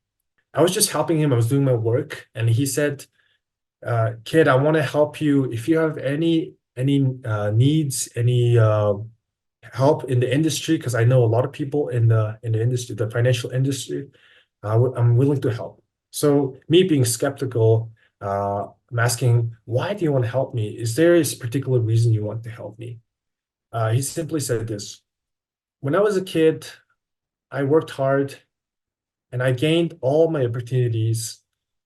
I was just helping him. I was doing my work, and he said, "Kid, I want to help you. If you have any needs, any help in the industry, because I know a lot of people in the industry, the financial industry, I'm willing to help." So me being skeptical, I'm asking, "Why do you want to help me? Is there a particular reason you want to help me?" He simply said this: "When I was a kid, I worked hard, and I gained all my opportunities,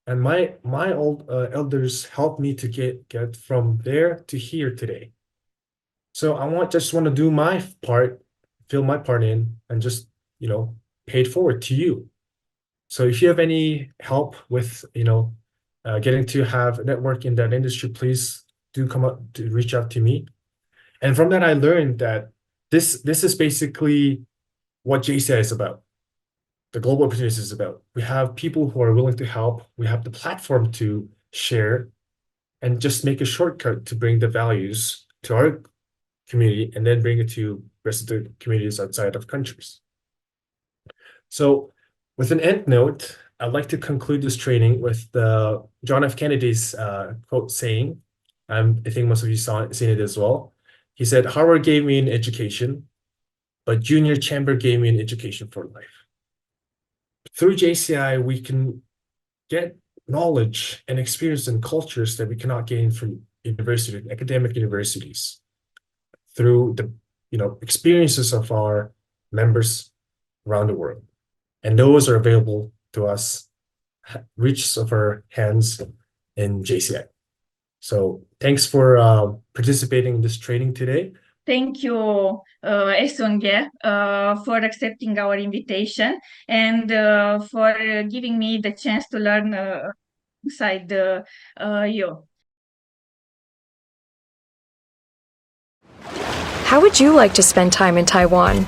and my old elders helped me to get from there to here today. So I just want to do my part, fill my part in, and just pay it forward to you. So if you have any help with getting to have a network in that industry, please do come up to reach out to me." And from that, I learned that this is basically what JCI is about. The global opportunities is about. We have people who are willing to help. We have the platform to share, and just make a shortcut to bring the values to our community and then bring it to rest of the communities outside of countries. So with an end note, I'd like to conclude this training with the John F. Kennedy's quote saying, I think most of you seen it as well. He said, Harvard gave me an education, but Junior Chamber gave me an education for life. Through JCI, we can get knowledge and experience and cultures that we cannot gain from universities, academic universities, through the experiences of our members around the world. And those are available to us, reach of our hands in JCI. So thanks for participating in this training today. Thank you, Esunge, for accepting our invitation and for giving me the chance to learn alongside you. How would you like to spend time in Taiwan?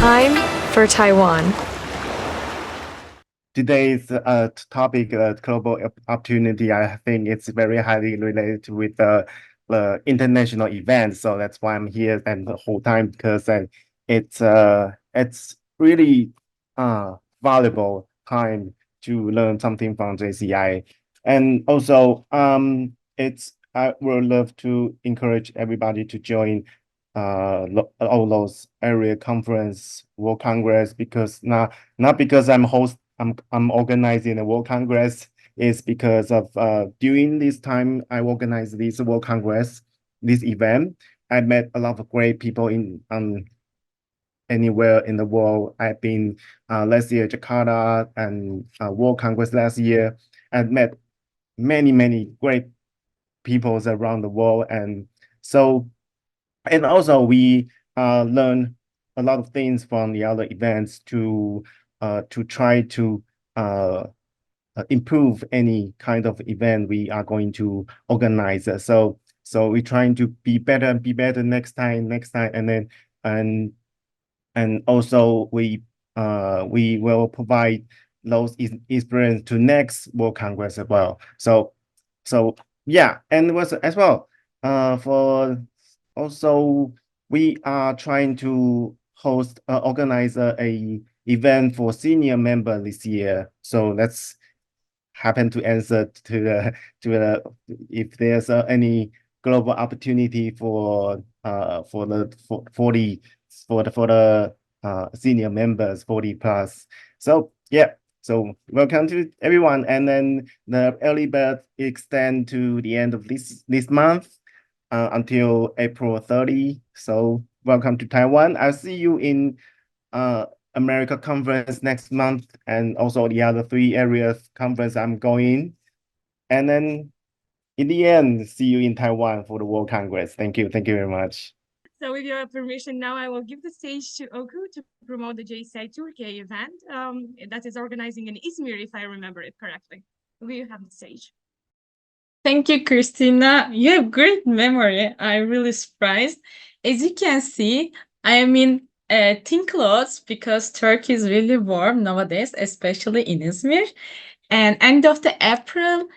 Time for Taiwan. Today's topic, global opportunity, I think it's very highly related with the international events. So that's why I'm here and the whole time, because it's really valuable time to learn something from JCI. And also, I would love to encourage everybody to join all those area conference, World Congress, because not because I'm organizing a World Congress, is because of during this time I organized this World Congress, this event. I met a lot of great people in anywhere in the world. I've been last year Jakarta and World Congress last year. I've met many great peoples around the world, and also we learn a lot of things from the other events to try to improve any kind of event we are going to organize. So we're trying to be better and be better next time, and also we will provide those experience to next World Congress as well. So yeah, and was as well for also we are trying to organize a event for senior member this year. So let's happen to answer to the if there's any global opportunity for the senior members 40 plus. So yeah, so welcome to everyone, and then the early bird extend to the end of this month until April 30. So welcome to Taiwan. I'll see you in America conference next month, and also the other 3 areas conference I'm going. And then in the end, see you in Taiwan for the World Congress. Thank you very much. So with your permission, now I will give the stage to Oku to promote the JCI Turkey event that is organizing in Izmir, if I remember it correctly. You have the stage. Thank you, Christina. You have great memory. I'm really surprised. As you can see, I am in thin clothes because Turkey is really warm nowadays, especially in Izmir. And end of the April,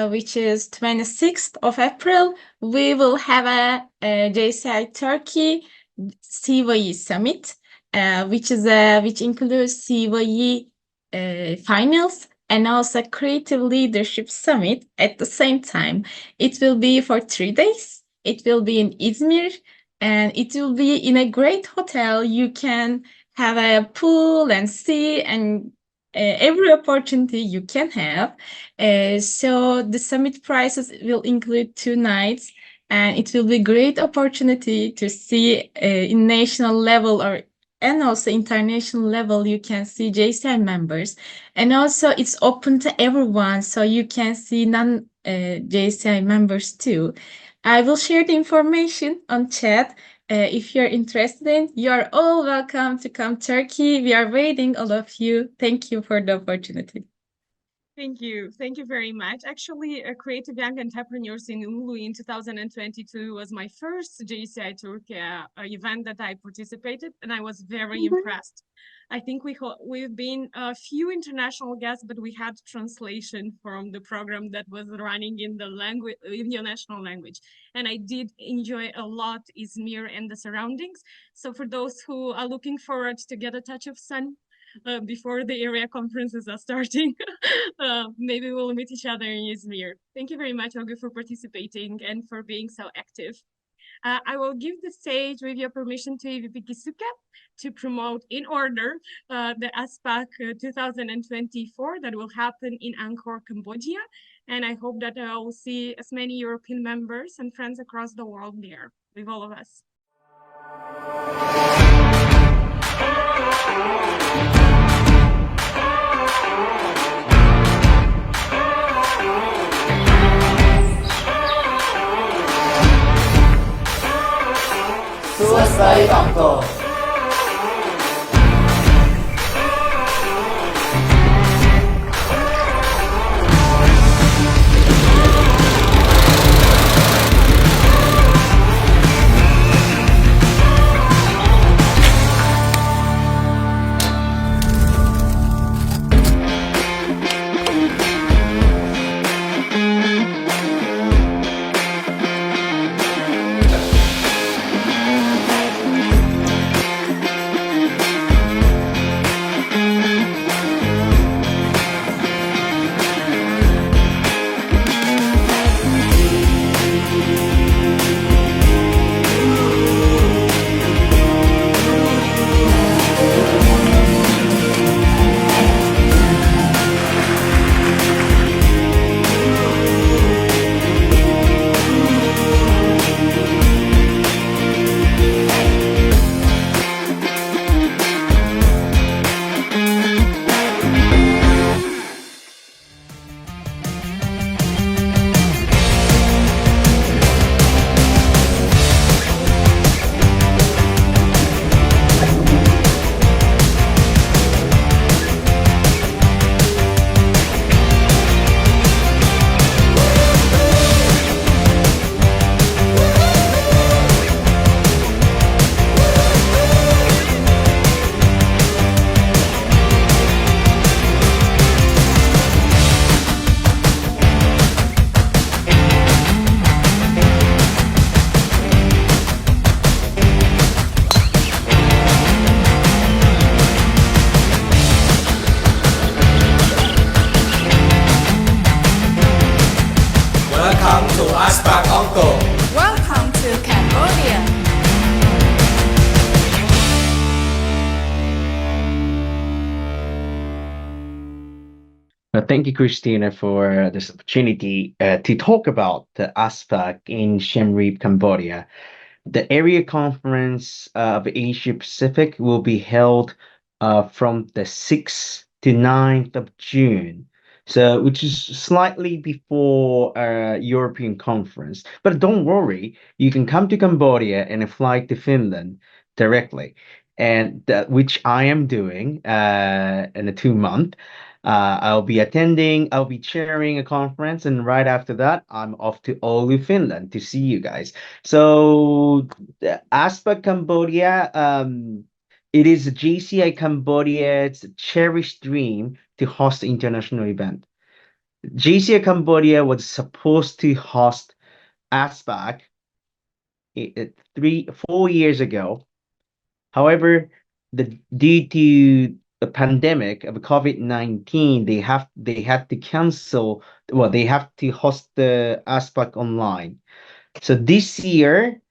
which is 26th of April, we will have a JCI Turkey CYE Summit, which includes CYE finals and also Creative Leadership Summit at the same time. It will be for 3 days. It will be in Izmir, and it will be in a great hotel. You can have a pool and sea and every opportunity you can have. So the summit prices will include 2 nights, and it will be a great opportunity to see in national level and also international level, you can see JCI members. And also it's open to everyone, so you can see non-JCI members too. I will share the information on chat, If you're interested in, you're all welcome to come Turkey. We are waiting, all of you. Thank you for the opportunity. Thank you. Thank you very much. Actually, Creative Young Entrepreneurs in Ulu in 2022 was my first JCI Turkey event that I participated, and I was very impressed. I think we've been a few international guests, but we had translation from the program that was running in the language, in your national language. And I did enjoy a lot Izmir and the surroundings. So for those who are looking forward to get a touch of sun, before the area conferences are starting. Maybe we'll meet each other in Izmir. Thank you very much, Olga, for participating and for being so active. I will give the stage, with your permission, to EVP Keisuke to promote in order the ASPAC 2024 that will happen in Angkor, Cambodia. And I hope that I will see as many European members and friends across the world there with all of us. Selesai Angkor. Welcome to ASPAC Angkor. Welcome to Cambodia. Thank you, Christina, for this opportunity to talk about the ASPAC in Siem Reap, Cambodia. The area conference of Asia Pacific will be held from the 6th to 9th of June. So, which is slightly before European conference. But don't worry, you can come to Cambodia and fly to Finland directly, and which I am doing in a 2 month. I'll be chairing a conference, and right after that, I'm off to Oulu, Finland to see you guys. So, the ASPAC Cambodia, it is JCI Cambodia's cherished dream to host the international event. JCI Cambodia was supposed to host ASPAC 4 years ago. However, due to the pandemic of COVID-19, they had to cancel. Well, they have to host the ASPAC online. So this year,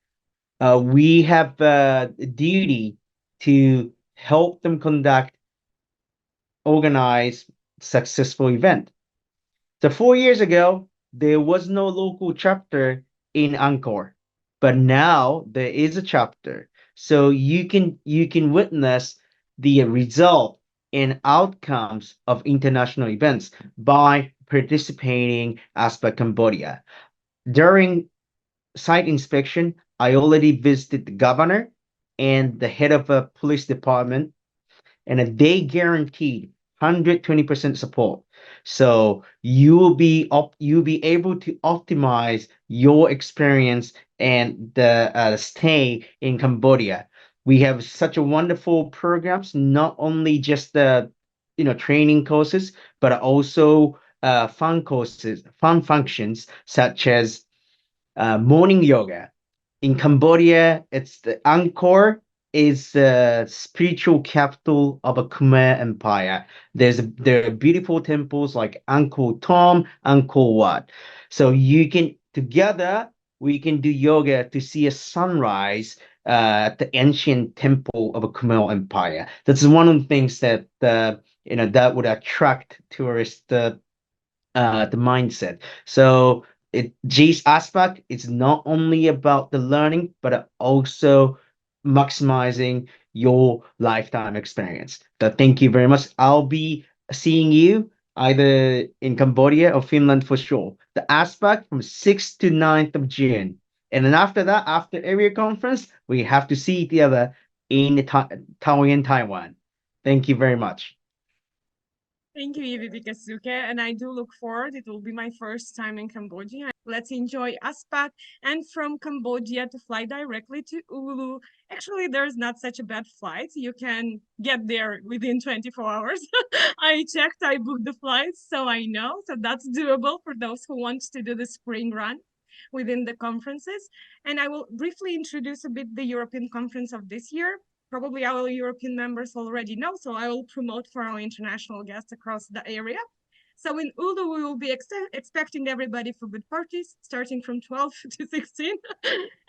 we have a duty to help them organize successful event. So 4 years ago, there was no local chapter in Angkor, but now there is a chapter. So you can witness the result and outcomes of international events by participating ASPAC Cambodia. During site inspection, I already visited the governor and the head of a police department, and they guaranteed 120% support. So you'll be able to optimize your experience and the stay in Cambodia. We have such a wonderful programs, not only just the training courses, but also fun courses, fun functions such as morning yoga. In Cambodia, it's the Angkor is the spiritual capital of a Khmer Empire. There are beautiful temples like Angkor Thom, Angkor Wat. So you can together we can do yoga to see a sunrise at the ancient temple of a Khmer Empire. That's one of the things that that would attract tourists the mindset. So G's aspect is not only about the learning, but also maximizing your lifetime experience. So thank you very much. I'll be seeing you either in Cambodia or Finland for sure. The aspect from 6th to 9th of June. And then after that, after area conference, we have to see each other in Taiwan. Thank you very much. Thank you, EVP Keisuke, and I do look forward. It will be my first time in Cambodia. Let's enjoy ASPAC, and from Cambodia to fly directly to Ulu. Actually, there's not such a bad flight. You can get there within 24 hours. I checked, I booked the flights, so I know. So that's doable for those who want to do the spring run within the conferences. And I will briefly introduce a bit the European conference of this year. Probably our European members already know, so I will promote for our international guests across the area. So in Ulu, we will be expecting everybody for good parties, starting from 12 to 16.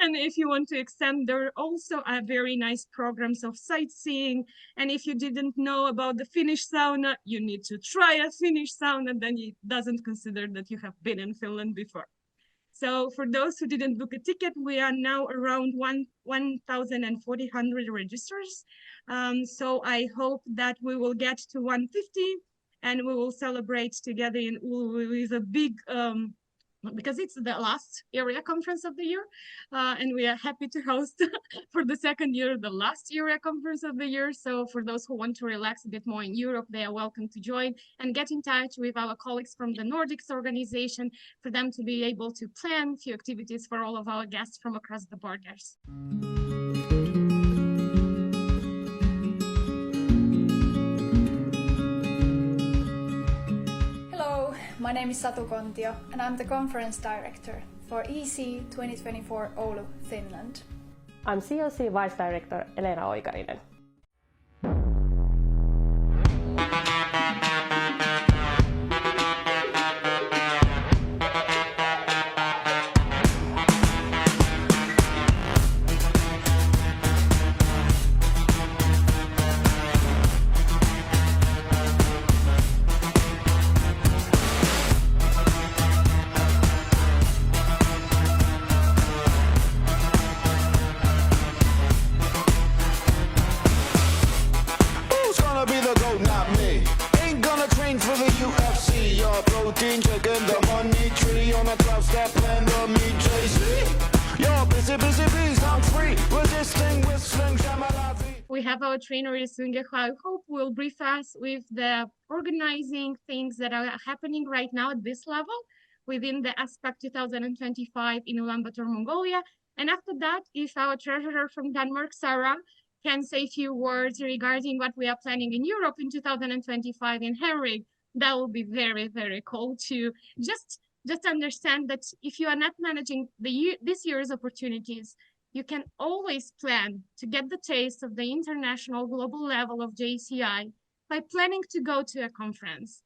And if you want to extend, there are also a very nice programs of sightseeing. And if you didn't know about the Finnish sauna, you need to try a Finnish sauna, then it doesn't consider that you have been in Finland before. So for those who didn't book a ticket, we are now around 1,400 registers. So I hope that we will get to 150 and we will celebrate together in Ulu with a big, because it's the last area conference of the year. And we are happy to host for the second year, the last area conference of the year. So for those who want to relax a bit more in Europe, they are welcome to join and get in touch with our colleagues from the Nordics organization for them to be able to plan a few activities for all of our guests from across the borders. My name is Satu Kontio, and I'm the conference director for EC 2024 Oulu, Finland. I'm COC Vice Director Elena Oikarinen. We have our trainer Esunge, who I hope will brief us with the organizing things that are happening right now at this level within the ASPAC 2025 in Ulaanbaatar, Mongolia. And after that, if our treasurer from Denmark, Sarah, can say a few words regarding what we are planning in Europe in 2025 in Henrik, that will be very, very cool to just understand that if you are not managing this year's opportunities, you can always plan to get the taste of the international global level of JCI by planning to go to a conference,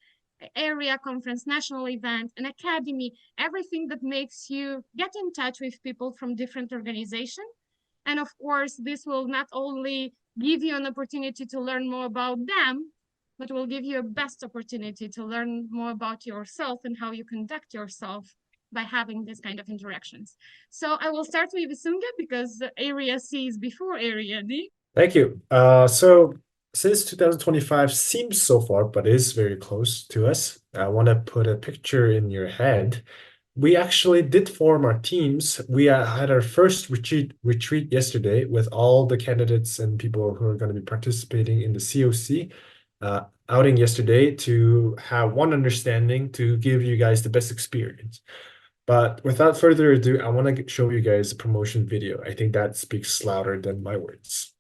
area conference, national event, an academy, everything that makes you get in touch with people from different organizations. And of course, this will not only give you an opportunity to learn more about them, but will give you a best opportunity to learn more about yourself and how you conduct yourself by having this kind of interactions. So I will start with Esunge because Area C is before Area D. Thank you. So since 2025 seems so far, but is very close to us, I want to put a picture in your head we actually did form our teams. We had our first retreat yesterday with all the candidates and people who are going to be participating in the COC outing yesterday to have one understanding to give you guys the best experience. But without further ado, I want to show you guys a promotion video. I think that speaks louder than my words.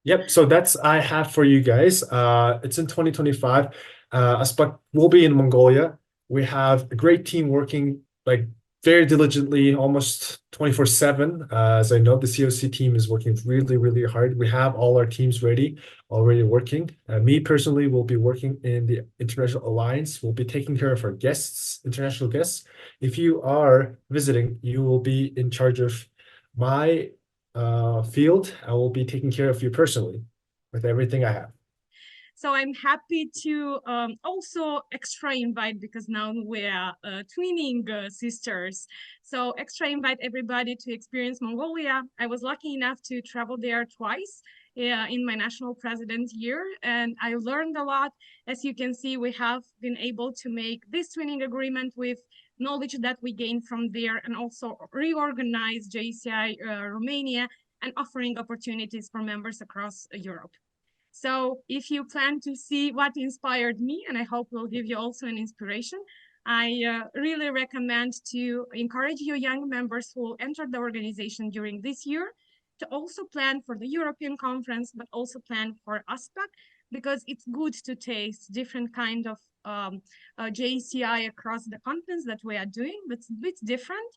Yep, so that's I have for you guys. It's in 2025. Aspak will be in Mongolia. We have a great team working like very diligently, almost 24/7. As I know, the COC team is working really, really hard. We have all our teams ready, already working. Me personally will be working in the International Alliance. We'll be taking care of our guests, international guests. If you are visiting, you will be in charge of my field. I will be taking care of you personally with everything I have. So I'm happy to also extra invite, because now we're twinning sisters. So extra invite everybody to experience Mongolia. I was lucky enough to travel there twice in my national president year, and I learned a lot. As you can see, we have been able to make this twinning agreement with knowledge that we gained from there, and also reorganize JCI Romania and offering opportunities for members across Europe. So if you plan to see what inspired me, and I hope will give you also an inspiration, I really recommend to encourage your young members who will enter the organization during this year to also plan for the European conference, but also plan for ASPAC, because it's good to taste different kind of JCI across the continents that we are doing, but it's a bit different.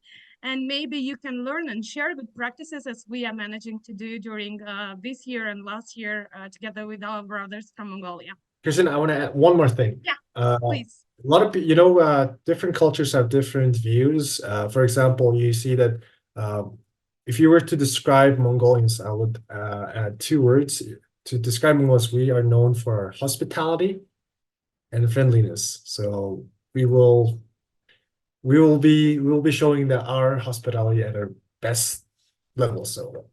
And maybe you can learn and share good practices as we are managing to do during this year and last year together with our brothers from Mongolia. Kristen, I want to add one more thing. Yeah, please. A lot of, different cultures have different views. For example, you see that if you were to describe Mongolians, I would add two words. To describe Mongols, we are known for our hospitality and friendliness. So we will be showing that our hospitality at our best level. So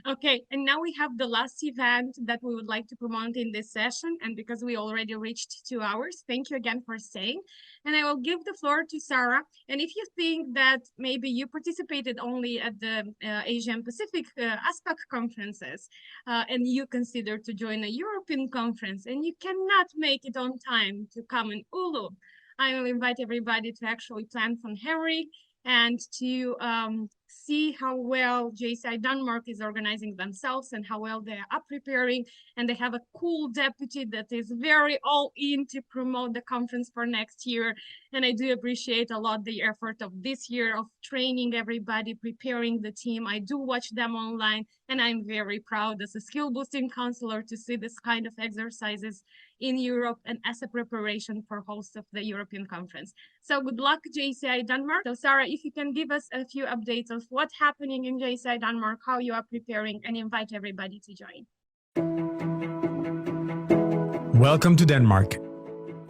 Okay, and now we have the last event that we would like to promote in this session, and because we already reached 2 hours, thank you again for staying. And I will give the floor to Sarah. And if you think that maybe you participated only at the Asian Pacific ASPAC conferences, and you consider to join a European conference, and you cannot make it on time to come in Oulu, I will invite everybody to actually plan from Henrik and to see how well JCI Denmark is organizing themselves and how well they are preparing. And they have a cool deputy that is very all in to promote the conference for next year. And I do appreciate a lot the effort of this year of training everybody, preparing the team. I do watch them online, and I'm very proud as a skill boosting counselor to see this kind of exercises in Europe and as a preparation for host of the European conference. So good luck, JCI Denmark. So Sarah, if you can give us a few updates yourself, what's happening in JCI Denmark, how you are preparing, and invite everybody to join. Welcome to Denmark,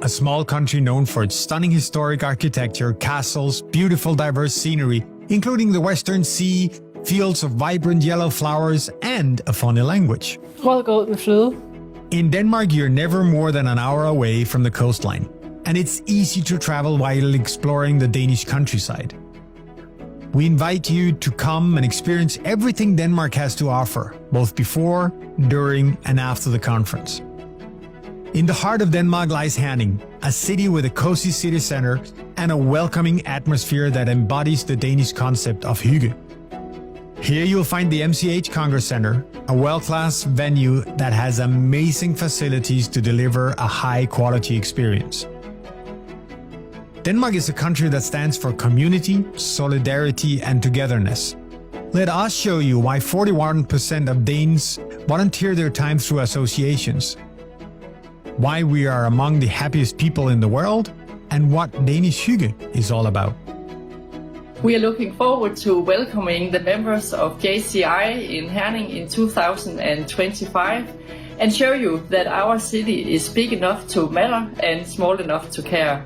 a small country known for its stunning historic architecture, castles, beautiful diverse scenery, including the Western Sea, fields of vibrant yellow flowers, and a funny language. In Denmark, you're never more than an hour away from the coastline, and it's easy to travel while exploring the Danish countryside. We invite you to come and experience everything Denmark has to offer, both before, during, and after the conference. In the heart of Denmark lies Herning, a city with a cozy city center and a welcoming atmosphere that embodies the Danish concept of hygge. Here you'll find the MCH Congress Center, a world-class venue that has amazing facilities to deliver a high-quality experience. Denmark is a country that stands for community, solidarity, and togetherness. Let us show you why 41% of Danes volunteer their time through associations, why we are among the happiest people in the world, and what Danish hygge is all about. We are looking forward to welcoming the members of JCI in Herning in 2025 and show you that our city is big enough to matter and small enough to care.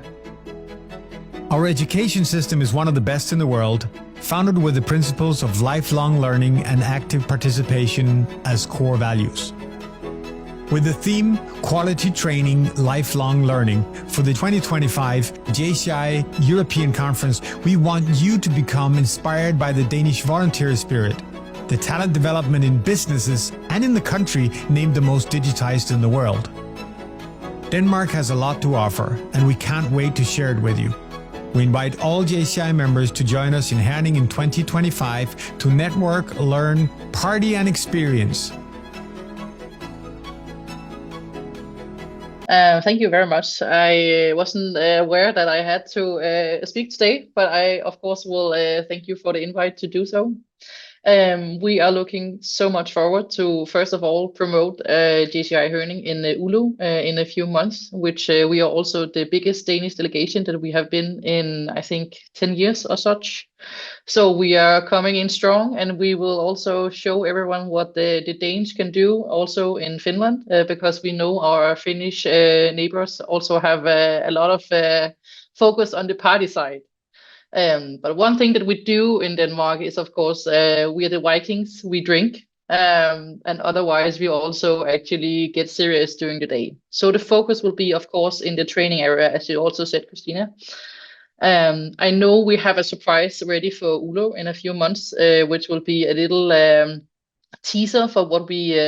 Our education system is one of the best in the world, founded with the principles of lifelong learning and active participation as core values. With the theme Quality Training, Lifelong Learning for the 2025 JCI European Conference, we want you to become inspired by the Danish volunteer spirit, the talent development in businesses and in the country named the most digitized in the world. Denmark has a lot to offer, and we can't wait to share it with you. We invite all JCI members to join us in Herning in 2025 to network, learn, party, and experience. Thank you very much. I wasn't aware that I had to speak today, but I, of course, will thank you for the invite to do so. We are looking so much forward to, first of all, promote JCI Herning in Oulu in a few months, which we are also the biggest Danish delegation that we have been in, I think, 10 years or such. So we are coming in strong, and we will also show everyone what the Danes can do also in Finland, because we know our Finnish neighbors also have a lot of focus on the party side. But one thing that we do in Denmark is, of course, we are the Vikings, we drink, and otherwise we also actually get serious during the day. So the focus will be, of course, in the training area, as you also said, Christina. I know we have a surprise ready for Oulu in a few months, which will be a little teaser for what we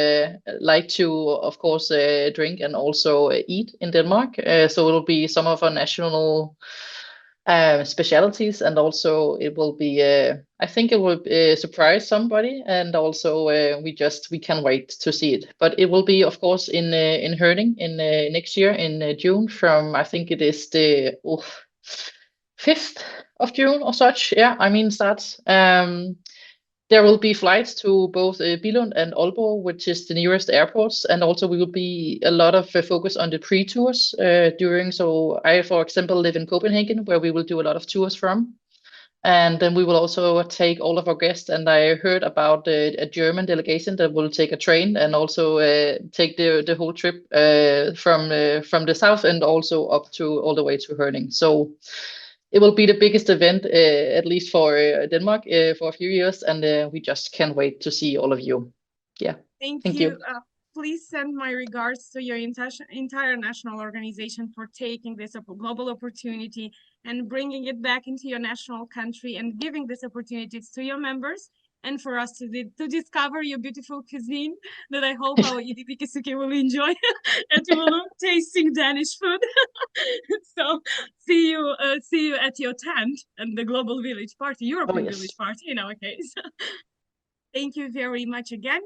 like to, of course, drink and also eat in Denmark. So it will be some of our national specialities, and also it will be I think it will surprise somebody, and also we can't wait to see it. But it will be, of course, in Herning in next year in June, from I think it is the 5th of June or such. Yeah, I mean starts. There will be flights to both Billund and Aalborg, which is the nearest airports, and also we will be a lot of focus on the pre-tours during. So I, for example, live in Copenhagen, where we will do a lot of tours from, and then we will also take all of our guests. And I heard about a German delegation that will take a train and also take the whole trip from the south and also up to all the way to Herning. So it will be the biggest event, at least for Denmark, for a few years, and we just can't wait to see all of you. Yeah. Thank Thank you. you. Please send my regards to your entire national organization for taking this global opportunity and bringing it back into your national country and giving this opportunities to your members, and for us to discover your beautiful cuisine that I hope our EVP Keisuke will enjoy and we will tasting Danish food. So see you at your tent and the Global Village Party, European yes. Village Party in our case. Thank you very much again.